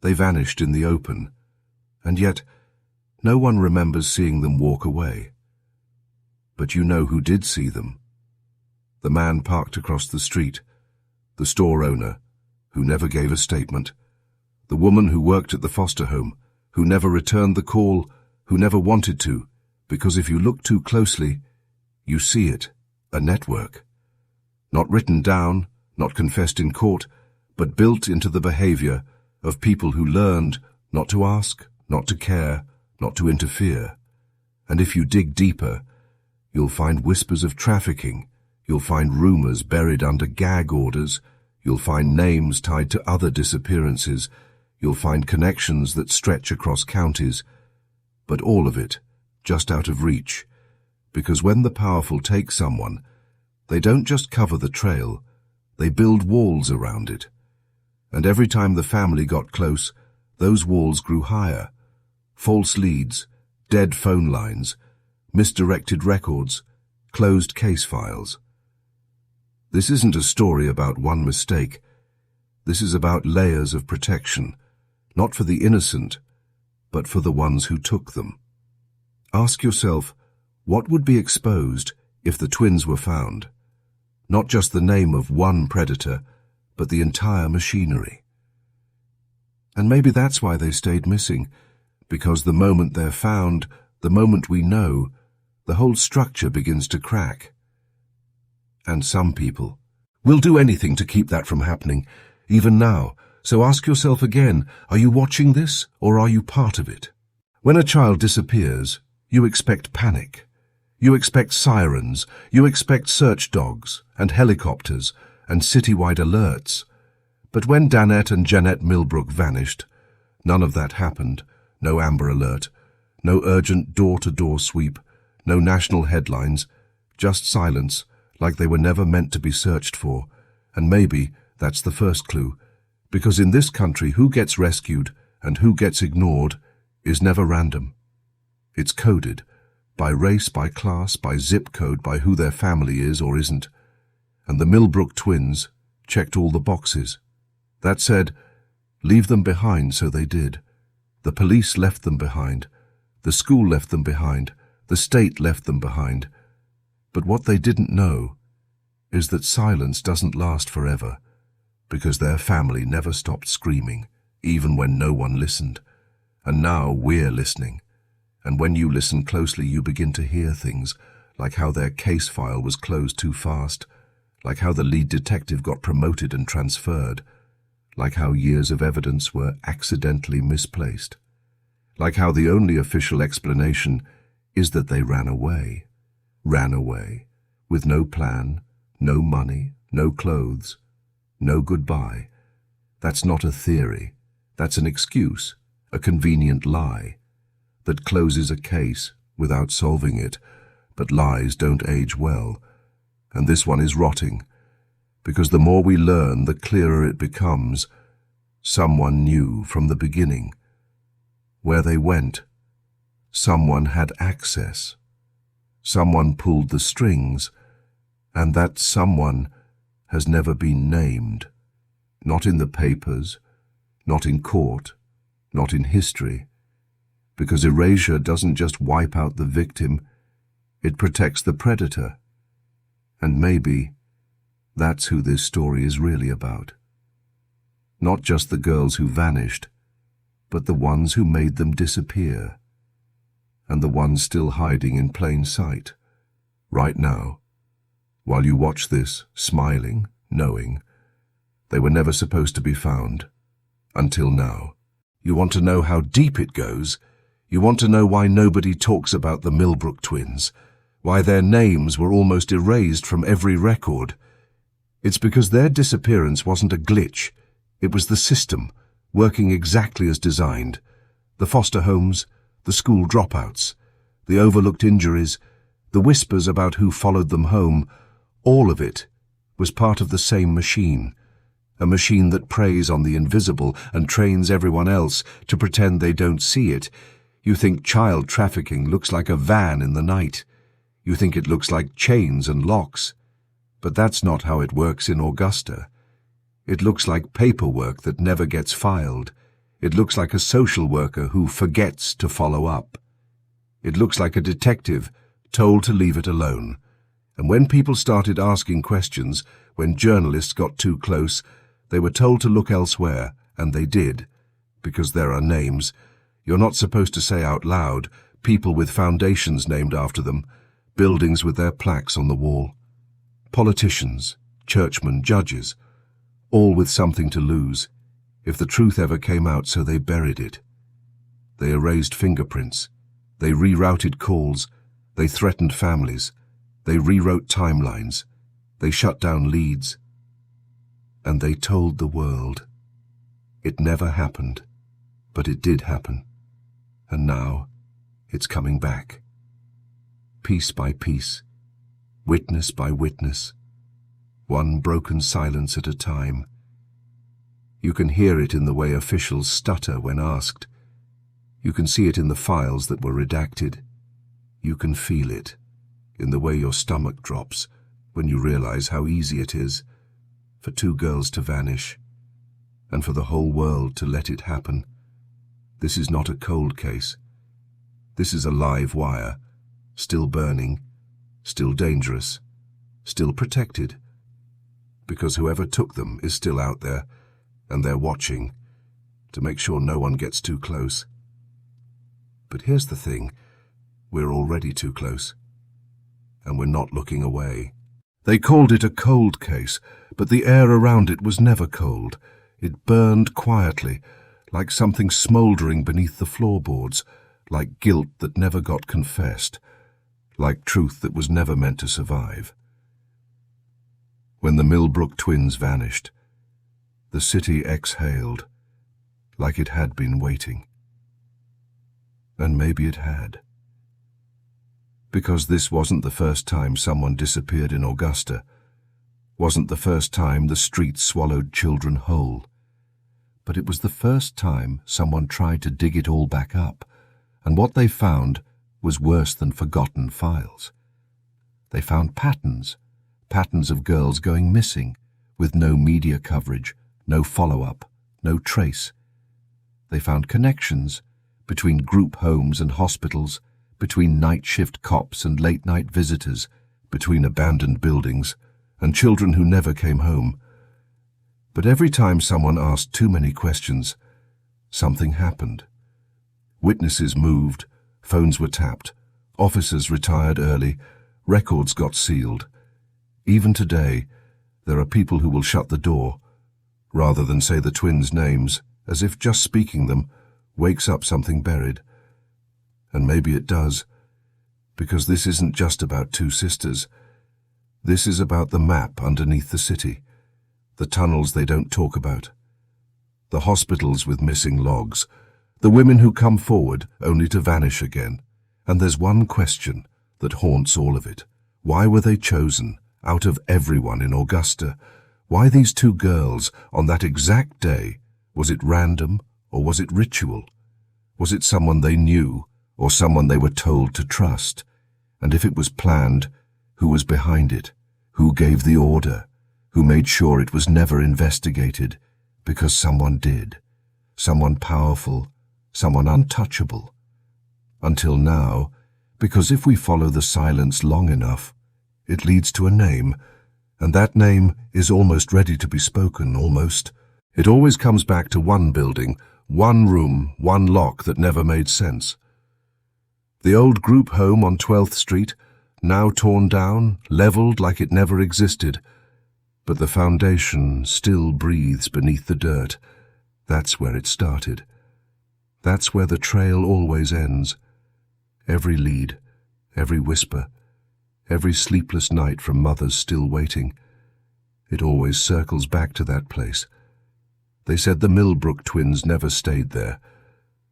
They vanished in the open, and yet no one remembers seeing them walk away. But you know who did see them. The man parked across the street, the store owner, who never gave a statement, the woman who worked at the foster home, who never returned the call, who never wanted to, because if you look too closely, you see it, a network. Not written down, not confessed in court, but built into the behavior of people who learned not to ask, not to care, not to interfere. And if you dig deeper, you'll find whispers of trafficking, you'll find rumors buried under gag orders, you'll find names tied to other disappearances, you'll find connections that stretch across counties, but all of it just out of reach, because when the powerful take someone, they don't just cover the trail, they build walls around it. And every time the family got close, those walls grew higher. False leads, dead phone lines, misdirected records, closed case files. This isn't a story about one mistake. This is about layers of protection, not for the innocent, but for the ones who took them. Ask yourself, what would be exposed if the twins were found? Not just the name of one predator, but the entire machinery. And maybe that's why they stayed missing, because the moment they're found, the moment we know, the whole structure begins to crack. And some people will do anything to keep that from happening, even now. So ask yourself again, are you watching this, or are you part of it? When a child disappears, you expect panic. You expect sirens, you expect search dogs, and helicopters, and citywide alerts. But when Dannette and Jeannette Millbrook vanished, none of that happened. No Amber Alert, no urgent door-to-door sweep, no national headlines, just silence, like they were never meant to be searched for. And maybe that's the first clue, because in this country who gets rescued and who gets ignored is never random. It's coded, by race, by class, by zip code, by who their family is or isn't. And the Millbrook twins checked all the boxes. That said, leave them behind, so they did. The police left them behind. The school left them behind. The state left them behind. But what they didn't know is that silence doesn't last forever, because their family never stopped screaming, even when no one listened. And now we're listening. And when you listen closely, you begin to hear things, like how their case file was closed too fast, like how the lead detective got promoted and transferred, like how years of evidence were accidentally misplaced, like how the only official explanation is that they ran away, with no plan, no money, no clothes, no goodbye. That's not a theory. That's an excuse, a convenient lie that closes a case without solving it. But lies don't age well, and this one is rotting, because the more we learn, the clearer it becomes. Someone knew from the beginning where they went. Someone had access. Someone pulled the strings, and that someone has never been named. Not in the papers, not in court, not in history, because erasure doesn't just wipe out the victim, it protects the predator. And maybe that's who this story is really about. Not just the girls who vanished, but the ones who made them disappear, and the ones still hiding in plain sight, right now, while you watch this, smiling, knowing they were never supposed to be found, until now. You want to know how deep it goes? You want to know why nobody talks about the Millbrook twins? why their names were almost erased from every record. It's because their disappearance wasn't a glitch. It was the system, working exactly as designed. The foster homes, the school dropouts, the overlooked injuries, the whispers about who followed them home, all of it was part of the same machine. A machine that preys on the invisible and trains everyone else to pretend they don't see it. You think child trafficking looks like a van in the night. You think it looks like chains and locks. But that's not how it works in Augusta. It looks like paperwork that never gets filed. It looks like a social worker who forgets to follow up. It looks like a detective told to leave it alone. And when people started asking questions, when journalists got too close, they were told to look elsewhere, and they did. Because there are names. You're not supposed to say out loud, people with foundations named after them, buildings with their plaques on the wall. Politicians, churchmen, judges, all with something to lose. If the truth ever came out, so they buried it. They erased fingerprints. They rerouted calls. They threatened families. They rewrote timelines. They shut down leads. And they told the world. It never happened, but it did happen. And now, it's coming back. Piece by piece, witness by witness, one broken silence at a time. You can hear it in the way officials stutter when asked. You can see it in the files that were redacted. You can feel it in the way your stomach drops when you realize how easy it is for two girls to vanish and for the whole world to let it happen. This is not a cold case. This is a live wire, still burning, still dangerous, still protected, because whoever took them is still out there, and they're watching to make sure no one gets too close. But here's the thing, we're already too close, and we're not looking away. They called it a cold case, but the air around it was never cold. It burned quietly, like something smouldering beneath the floorboards, like guilt that never got confessed, like truth that was never meant to survive. When the Millbrook twins vanished, the city exhaled, like it had been waiting. And maybe it had. Because this wasn't the first time someone disappeared in Augusta, wasn't the first time the streets swallowed children whole, but it was the first time someone tried to dig it all back up, and what they found was worse than forgotten files. They found patterns of girls going missing, with no media coverage, no follow-up, no trace. They found connections between group homes and hospitals, between night-shift cops and late-night visitors, between abandoned buildings and children who never came home. But every time someone asked too many questions, something happened. Witnesses moved, phones were tapped, officers retired early, records got sealed. Even today, there are people who will shut the door, rather than say the twins' names, as if just speaking them wakes up something buried. And maybe it does, because this isn't just about two sisters. This is about the map underneath the city, the tunnels they don't talk about, the hospitals with missing logs, the women who come forward only to vanish again. And there's one question that haunts all of it. Why were they chosen, out of everyone in Augusta? Why these two girls on that exact day? Was it random, or was it ritual? Was it someone they knew, or someone they were told to trust? And if it was planned, who was behind it? Who gave the order? Who made sure it was never investigated? Because someone did. Someone powerful, someone untouchable. Until now, because if we follow the silence long enough, it leads to a name, and that name is almost ready to be spoken, almost. It always comes back to one building, one room, one lock that never made sense. The old group home on 12th Street, now torn down, leveled like it never existed. But the foundation still breathes beneath the dirt. That's where it started. That's where the trail always ends. Every lead, every whisper, Every sleepless night from mothers still waiting, it always circles back to that place. They said the Millbrook twins never stayed there,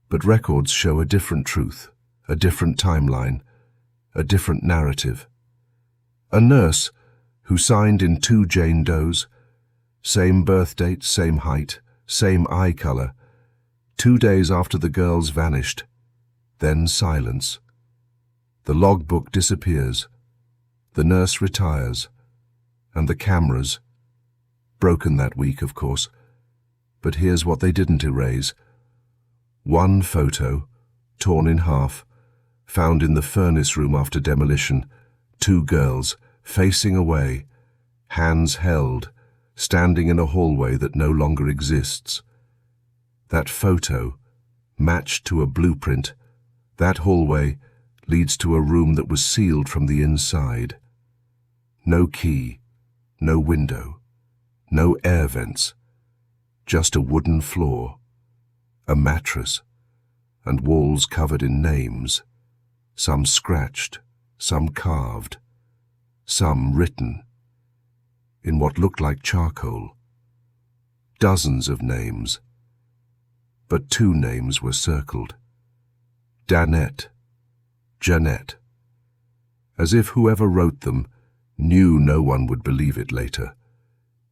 but records show a different truth, a different timeline, a different narrative. A nurse who signed in 2 Jane Does, same birth date, same height, same eye color, 2 days after the girls vanished, then silence. The logbook disappears, the nurse retires, and the cameras, broken that week, of course. But here's what they didn't erase. 1 photo, torn in half, found in the furnace room after demolition. 2 girls, facing away, hands held, standing in a hallway that no longer exists. That photo, matched to a blueprint, that hallway leads to a room that was sealed from the inside. No key, no window, no air vents, just a wooden floor, a mattress, and walls covered in names, some scratched, some carved, some written, in what looked like charcoal. Dozens of names, but 2 names were circled. Dannette, Jeannette, as if whoever wrote them knew no one would believe it later,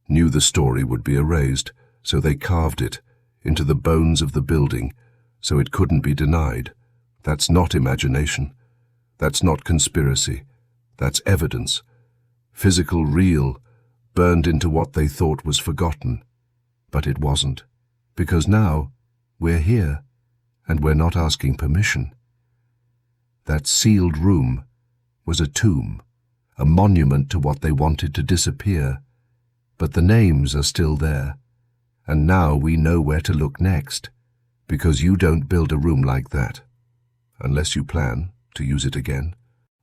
knew the story would be erased, so they carved it into the bones of the building so it couldn't be denied. That's not imagination. That's not conspiracy. That's evidence. Physical, real, burned into what they thought was forgotten. But it wasn't, because now we're here, and we're not asking permission. That sealed room was a tomb, a monument to what they wanted to disappear. But the names are still there, and now we know where to look next, because you don't build a room like that, unless you plan to use it again.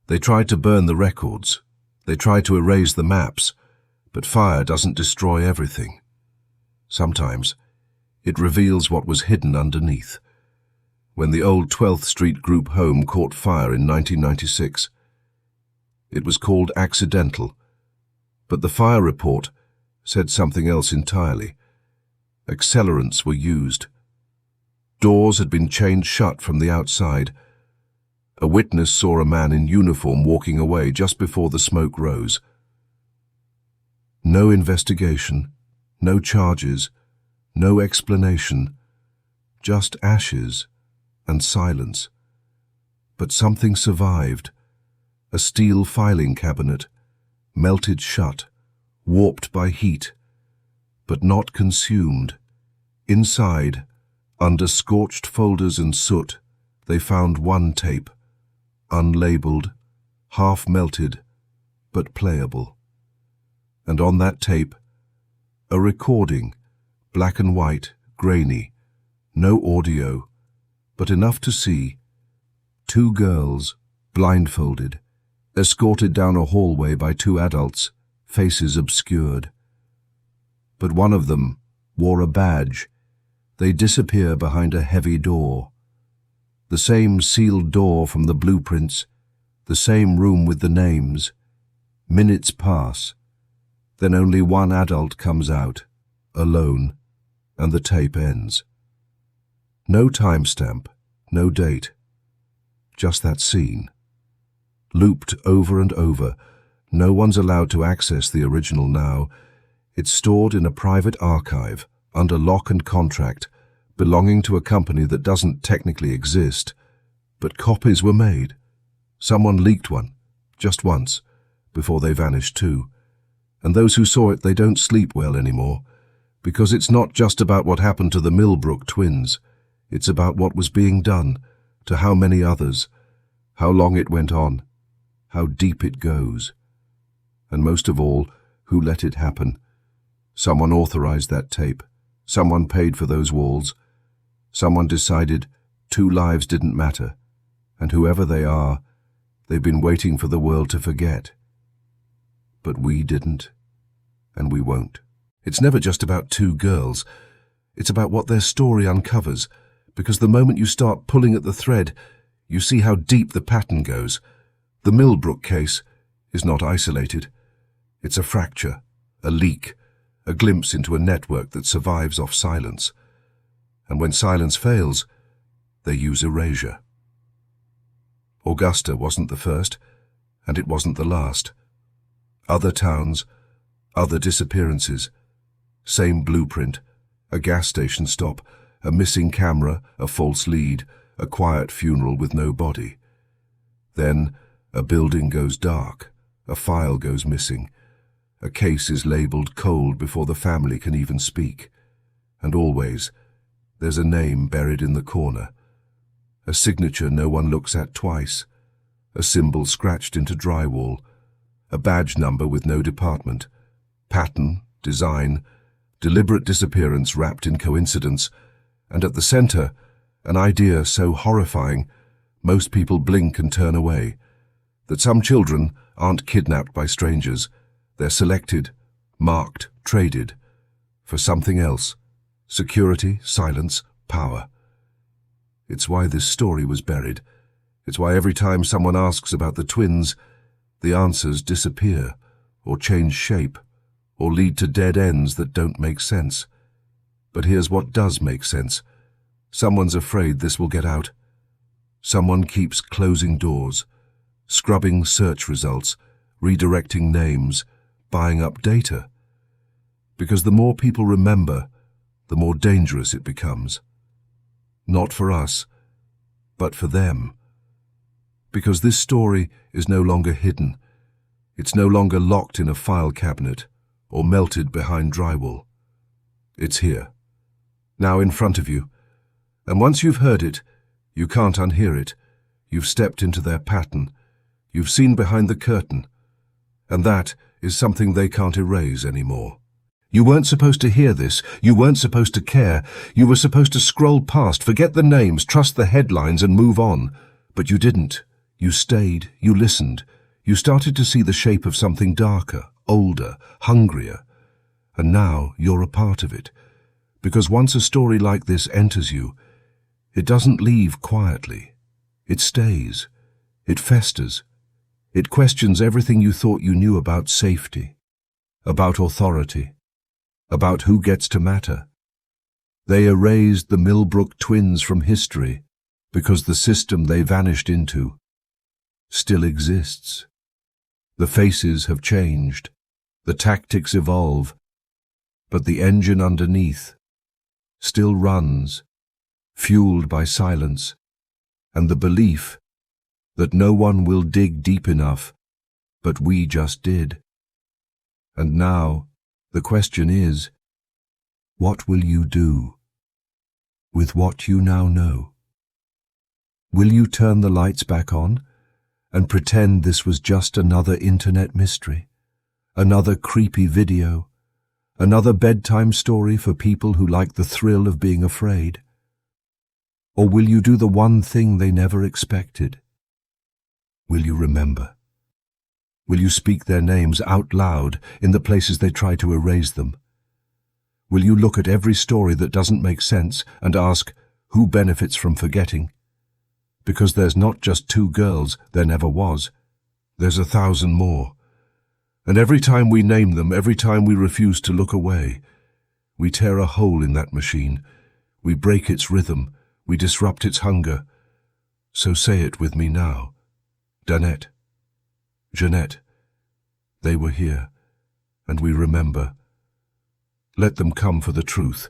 They tried to burn the records, they tried to erase the maps, but fire doesn't destroy everything. Sometimes it reveals what was hidden underneath. When the old 12th Street group home caught fire in 1996, it was called accidental, but the fire report said something else entirely. Accelerants were used. Doors had been chained shut from the outside. A witness saw a man in uniform walking away just before the smoke rose. No investigation, no charges, no explanation, just ashes and silence. But something survived. A steel filing cabinet, melted shut, warped by heat, but not consumed. Inside, under scorched folders and soot, they found 1 tape, unlabeled, half-melted, but playable. And on that tape, a recording, black and white, grainy, no audio, but enough to see. 2 girls, blindfolded, escorted down a hallway by 2 adults, faces obscured. But one of them wore a badge. They disappear behind a heavy door. The same sealed door from the blueprints, the same room with the names. Minutes pass. Then only 1 adult comes out, alone, and the tape ends. No timestamp, no date. Just that scene. Looped over and over. No one's allowed to access the original now. It's stored in a private archive, under lock and contract, belonging to a company that doesn't technically exist. But copies were made. Someone leaked one, just once, before they vanished too. And those who saw it, they don't sleep well anymore, because it's not just about what happened to the Millbrook twins. It's about what was being done, to how many others, how long it went on, how deep it goes. And most of all, who let it happen. Someone authorized that tape. Someone paid for those walls. Someone decided 2 lives didn't matter. And whoever they are, they've been waiting for the world to forget. But we didn't, and we won't. It's never just about 2 girls. It's about what their story uncovers, because the moment you start pulling at the thread, you see how deep the pattern goes. The Millbrook case, is not isolated. It's a fracture, a leak, a glimpse into a network that survives off silence. And when silence fails, they use erasure. Augusta wasn't the first, and it wasn't the last. Other towns, other disappearances, same blueprint, a gas station stop, a missing camera, a false lead, a quiet funeral with no body. Then a building goes dark, a file goes missing, a case is labeled cold before the family can even speak. And always, there's a name buried in the corner, a signature no one looks at twice, a symbol scratched into drywall, a badge number with no department, pattern, design, deliberate disappearance wrapped in coincidence, and at the center, an idea so horrifying most people blink and turn away, that some children aren't kidnapped by strangers, they're selected, marked, traded, for something else, security, silence, power. It's why this story was buried. It's why every time someone asks about the twins, the answers disappear, or change shape, or lead to dead ends that don't make sense. But here's what does make sense. Someone's afraid this will get out. Someone keeps closing doors, scrubbing search results, redirecting names, buying up data. Because the more people remember, the more dangerous it becomes. Not for us, but for them. Because this story is no longer hidden. It's no longer locked in a file cabinet or melted behind drywall. It's here, now in front of you. And once you've heard it, you can't unhear it. You've stepped into their pattern. You've seen behind the curtain. And that is something they can't erase anymore. You weren't supposed to hear this. You weren't supposed to care. You were supposed to scroll past, forget the names, trust the headlines and move on. But you didn't. You stayed. You listened. You started to see the shape of something darker, older, hungrier. And now you're a part of it. Because once a story like this enters you, it doesn't leave quietly. It stays. It festers. It questions everything you thought you knew about safety, about authority, about who gets to matter. They erased the Millbrook twins from history because the system they vanished into still exists. The faces have changed, the tactics evolve, but the engine underneath still runs, fueled by silence and the belief that no one will dig deep enough, but we just did. And now, the question is, what will you do with what you now know? Will you turn the lights back on and pretend this was just another internet mystery, another creepy video, another bedtime story for people who like the thrill of being afraid? Or will you do the one thing they never expected? Will you remember? Will you speak their names out loud in the places they try to erase them? Will you look at every story that doesn't make sense and ask, who benefits from forgetting? Because there's not just 2 girls, there never was. There's 1,000 more. And every time we name them, every time we refuse to look away, we tear a hole in that machine. We break its rhythm. We disrupt its hunger. So say it with me now. Dannette, Jeannette, they were here, and we remember. Let them come for the truth,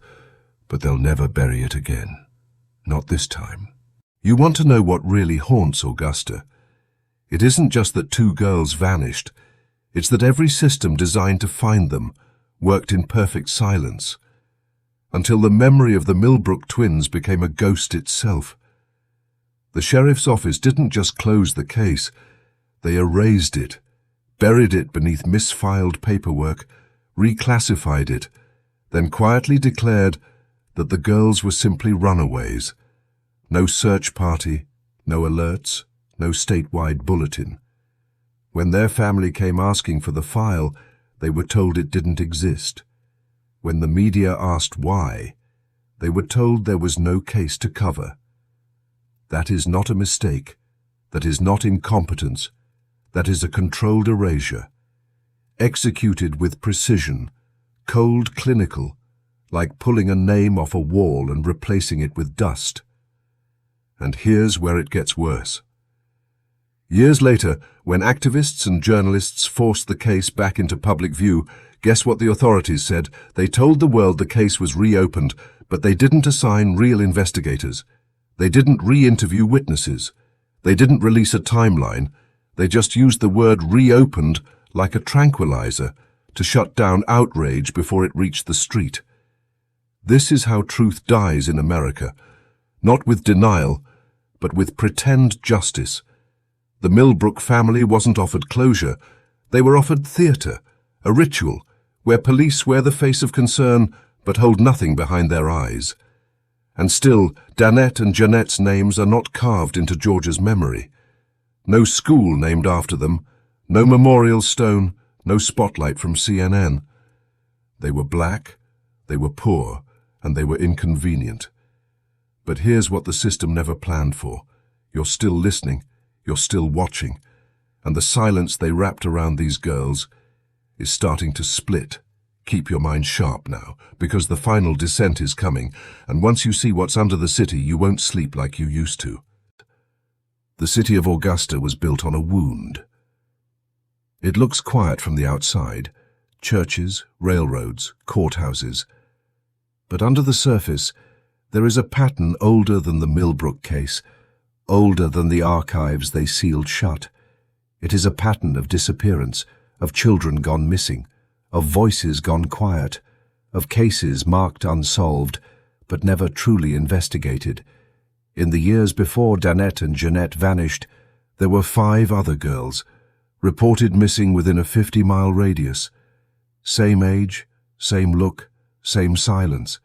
but they'll never bury it again. Not this time. You want to know what really haunts Augusta? It isn't just that 2 girls vanished. It's that every system designed to find them worked in perfect silence, until the memory of the Millbrook twins became a ghost itself. The sheriff's office didn't just close the case, they erased it, buried it beneath misfiled paperwork, reclassified it, then quietly declared that the girls were simply runaways. No search party, no alerts, no statewide bulletin. When their family came asking for the file, they were told it didn't exist. When the media asked why, they were told there was no case to cover. That is not a mistake. That is not incompetence. that is a controlled erasure, executed with precision, cold clinical, like pulling a name off a wall and replacing it with dust. And here's where it gets worse. Years later, when activists and journalists forced the case back into public view, guess what the authorities said? They told the world the case was reopened, but they didn't assign real investigators. They didn't re-interview witnesses. They didn't release a timeline. They just used the word reopened like a tranquilizer to shut down outrage before it reached the street. This is how truth dies in America, not with denial, but with pretend justice. The Millbrook family wasn't offered closure. They were offered theatre, a ritual, where police wear the face of concern but hold nothing behind their eyes. And still, Dannette and Jeannette's names are not carved into Georgia's memory. No school named after them, no memorial stone, no spotlight from CNN. They were black, they were poor, and they were inconvenient. But here's what the system never planned for. You're still listening, you're still watching, and the silence they wrapped around these girls is starting to split. Keep your mind sharp now, because the final descent is coming, and once you see what's under the city, you won't sleep like you used to. The city of Augusta was built on a wound. It looks quiet from the outside, churches, railroads, courthouses. But under the surface, there is a pattern older than the Millbrook case, older than the archives they sealed shut. It is a pattern of disappearance, of children gone missing, of voices gone quiet, of cases marked unsolved, but never truly investigated. In the years before Dannette and Jeannette vanished, there were 5 other girls, reported missing within a 50-mile radius. Same age, same look, same silence.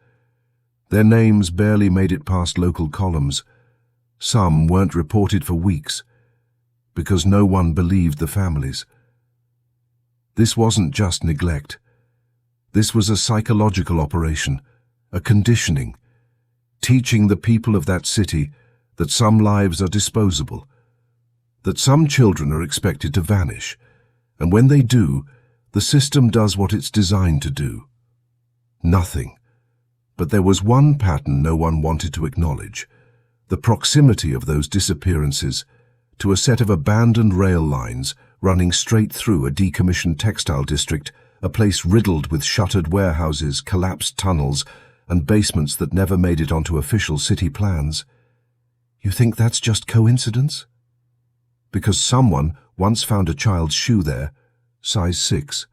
Their names barely made it past local columns. Some weren't reported for weeks, because no one believed the families. This wasn't just neglect. This was a psychological operation, a conditioning, teaching the people of that city that some lives are disposable, that some children are expected to vanish, and when they do, the system does what it's designed to do. Nothing. But there was one pattern no one wanted to acknowledge: the proximity of those disappearances to a set of abandoned rail lines running straight through a decommissioned textile district, a place riddled with shuttered warehouses, collapsed tunnels, and basements that never made it onto official city plans. You think that's just coincidence? Because someone once found a child's shoe there, size 6,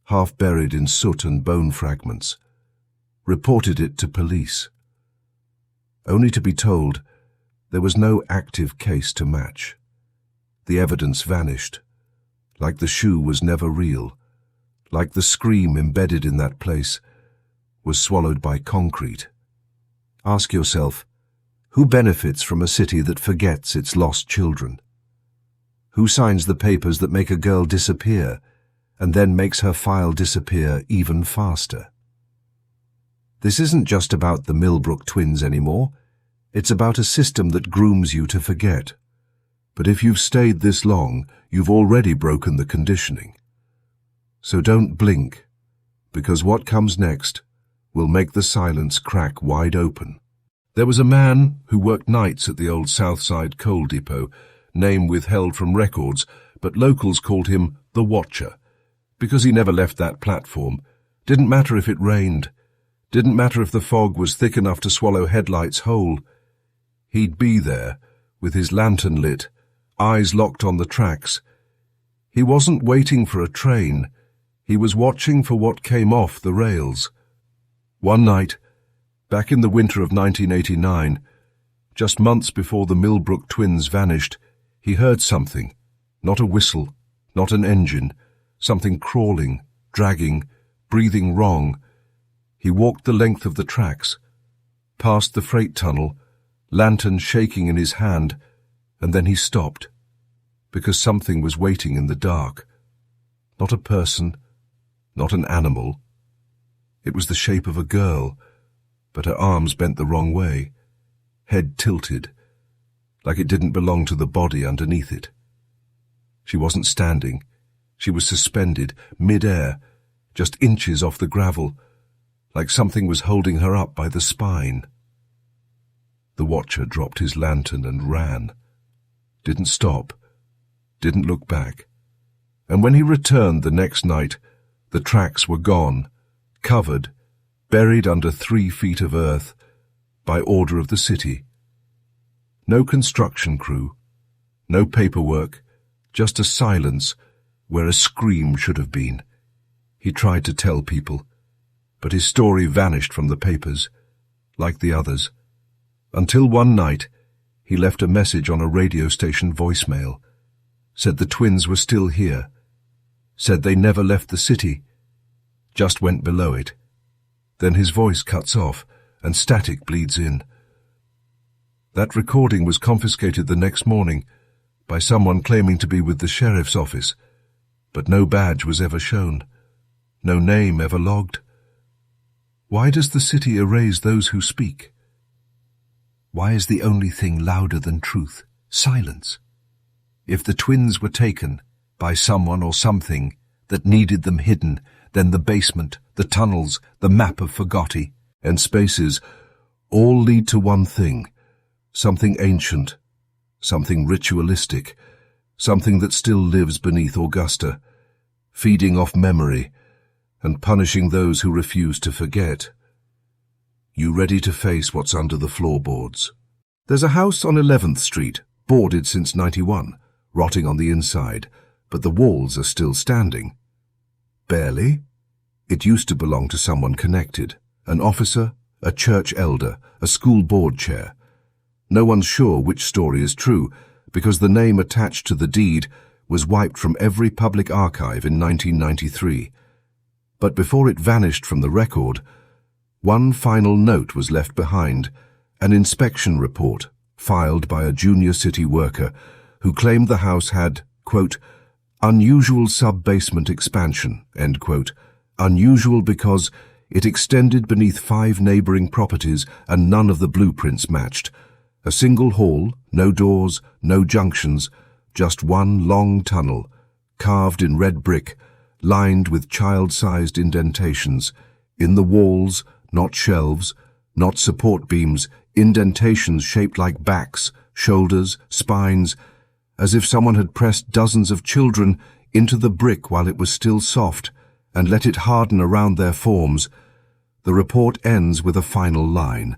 half buried in soot and bone fragments, reported it to police, only to be told there was no active case to match. The evidence vanished, like the shoe was never real, like the scream embedded in that place was swallowed by concrete. Ask yourself, who benefits from a city that forgets its lost children? Who signs the papers that make a girl disappear and then makes her file disappear even faster? This isn't just about the Millbrook twins anymore. It's about a system that grooms you to forget. But if you've stayed this long, you've already broken the conditioning. So don't blink, because what comes next will make the silence crack wide open. There was a man who worked nights at the old Southside coal depot, name withheld from records, but locals called him the Watcher, because he never left that platform. Didn't matter if it rained. Didn't matter if the fog was thick enough to swallow headlights whole. He'd be there, with his lantern lit, eyes locked on the tracks. He wasn't waiting for a train. He was watching for what came off the rails. One night, back in the winter of 1989, just months before the Millbrook twins vanished, he heard something. Not a whistle, not an engine, something crawling, dragging, breathing wrong. He walked the length of the tracks, past the freight tunnel, lantern shaking in his hand, and then he stopped, because something was waiting in the dark. Not a person, not an animal. It was the shape of a girl, but her arms bent the wrong way, head tilted, like it didn't belong to the body underneath it. She wasn't standing. She was suspended, mid-air, just inches off the gravel, like something was holding her up by the spine. The watcher dropped his lantern and ran. Didn't stop. Didn't look back. And when he returned the next night, the tracks were gone, covered, buried under 3 feet of earth, by order of the city. No construction crew, no paperwork, just a silence where a scream should have been. He tried to tell people, but his story vanished from the papers, like the others, until one night he left a message on a radio station voicemail, said the twins were still here, said they never left the city, just went below it. Then his voice cuts off and static bleeds in. That recording was confiscated the next morning by someone claiming to be with the sheriff's office, but no badge was ever shown, no name ever logged. Why does the city erase those who speak? Why is the only thing louder than truth silence? If the twins were taken by someone or something that needed them hidden, then the basement, the tunnels, the map of Forgotti, and spaces all lead to one thing, something ancient, something ritualistic, something that still lives beneath Augusta, feeding off memory and punishing those who refuse to forget. You ready to face what's under the floorboards? There's a house on 11th Street, boarded since '91, rotting on the inside, but the walls are still standing. Barely. It used to belong to someone connected, an officer, a church elder, a school board chair. No one's sure which story is true, because the name attached to the deed was wiped from every public archive in 1993. But before it vanished from the record, one final note was left behind, an inspection report filed by a junior city worker who claimed the house had, quote, unusual sub-basement expansion, end quote, unusual because it extended beneath 5 neighboring properties and none of the blueprints matched. A single hall, no doors, no junctions, just one long tunnel, carved in red brick, lined with child-sized indentations. In the walls, not shelves, not support beams, indentations shaped like backs, shoulders, spines, as if someone had pressed dozens of children into the brick while it was still soft and let it harden around their forms. The report ends with a final line.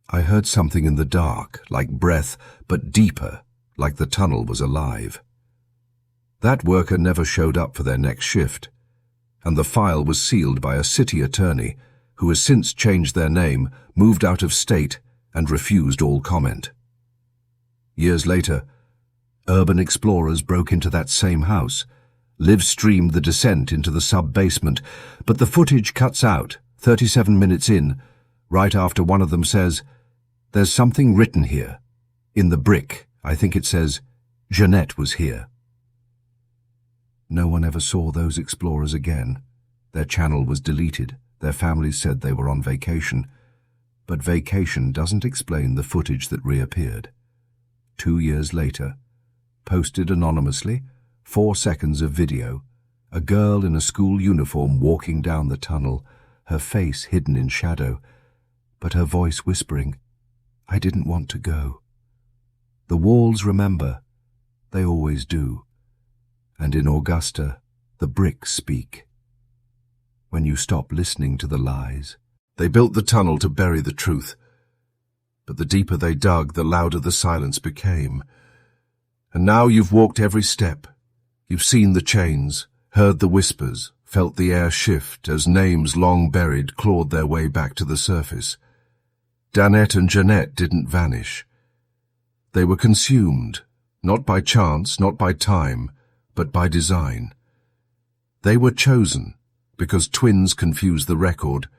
I heard something in the dark, like breath, but deeper, like the tunnel was alive. That worker never showed up for their next shift, and the file was sealed by a city attorney who has since changed their name, moved out of state, and refused all comment. Years later, urban explorers broke into that same house, live-streamed the descent into the sub-basement, but the footage cuts out, 37 minutes in, right after one of them says, "There's something written here. In the brick, I think it says, Jeannette was here." No one ever saw those explorers again. Their channel was deleted. Their families said they were on vacation. But vacation doesn't explain the footage that reappeared. 2 years later, posted anonymously, 4 seconds of video, a girl in a school uniform walking down the tunnel, her face hidden in shadow, but her voice whispering, "I didn't want to go." The walls remember. They always do. And in Augusta, the bricks speak. When you stop listening to the lies. They built the tunnel to bury the truth. But the deeper they dug, the louder the silence became. And now you've walked every step. You've seen the chains, heard the whispers, felt the air shift as names long buried clawed their way back to the surface. Dannette and Jeannette didn't vanish. They were consumed, not by chance, not by time, but by design. They were chosen because twins confuse the record.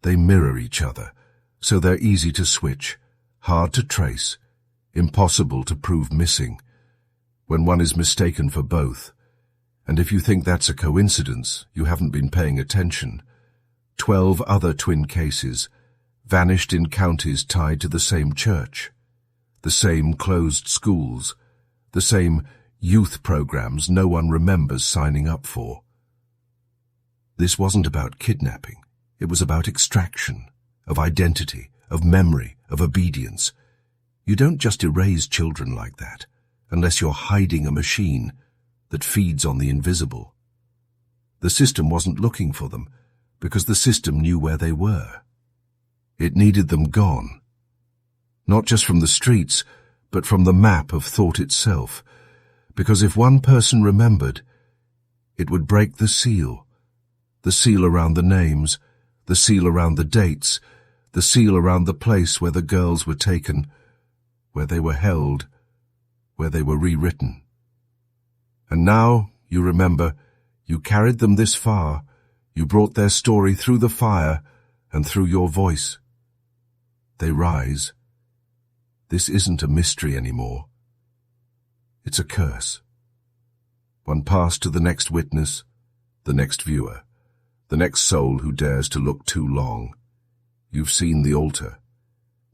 They mirror each other, so they're easy to switch, hard to trace, impossible to prove missing, when one is mistaken for both. And if you think that's a coincidence, you haven't been paying attention. 12 other twin cases, vanished in counties tied to the same church, the same closed schools, The same youth programs no one remembers signing up for. This wasn't about kidnapping. It was about extraction, of identity, of memory, of obedience. You don't just erase children like that, unless you're hiding a machine that feeds on the invisible. The system wasn't looking for them, because the system knew where they were. It needed them gone. Not just from the streets, but from the map of thought itself, because if one person remembered, it would break the seal around the names, the seal around the dates, the seal around the place where the girls were taken, where they were held, where they were rewritten. And now, you remember, you carried them this far, you brought their story through the fire and through your voice. They rise. This isn't a mystery anymore. It's a curse. One passed to the next witness, the next viewer, the next soul who dares to look too long. You've seen the altar.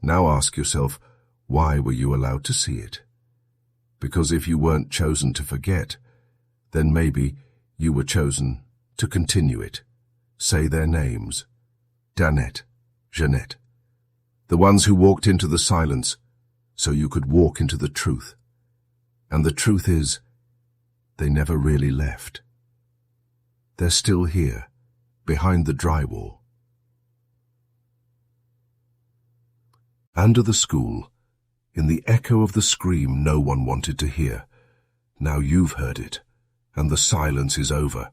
Now ask yourself, why were you allowed to see it? Because if you weren't chosen to forget, then maybe you were chosen to continue it. Say their names. Dannette, Jeannette. The ones who walked into the silence so you could walk into the truth. And the truth is, they never really left. They're still here, behind the drywall. Under the school, in the echo of the scream no one wanted to hear. Now you've heard it, and the silence is over.